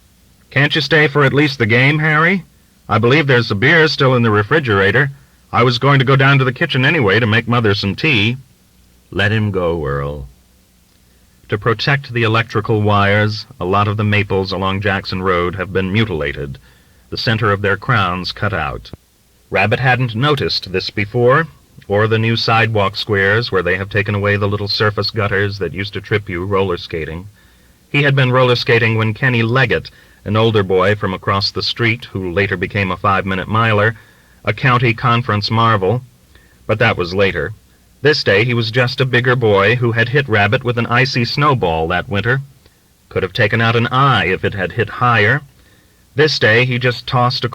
"Can't you stay for at least the game, Harry? I believe there's some beer still in the refrigerator. I was going to go down to the kitchen anyway to make Mother some tea." "Let him go, Earl." To protect the electrical wires, a lot of the maples along Jackson Road have been mutilated, the center of their crowns cut out. Rabbit hadn't noticed this before, or the new sidewalk squares where they have taken away the little surface gutters that used to trip you roller skating. He had been roller skating when Kenny Leggett, an older boy from across the street who later became a 5-minute miler, a county conference marvel, but that was later. This day he was just a bigger boy who had hit Rabbit with an icy snowball that winter. Could have taken out an eye if it had hit higher. This day he just tossed a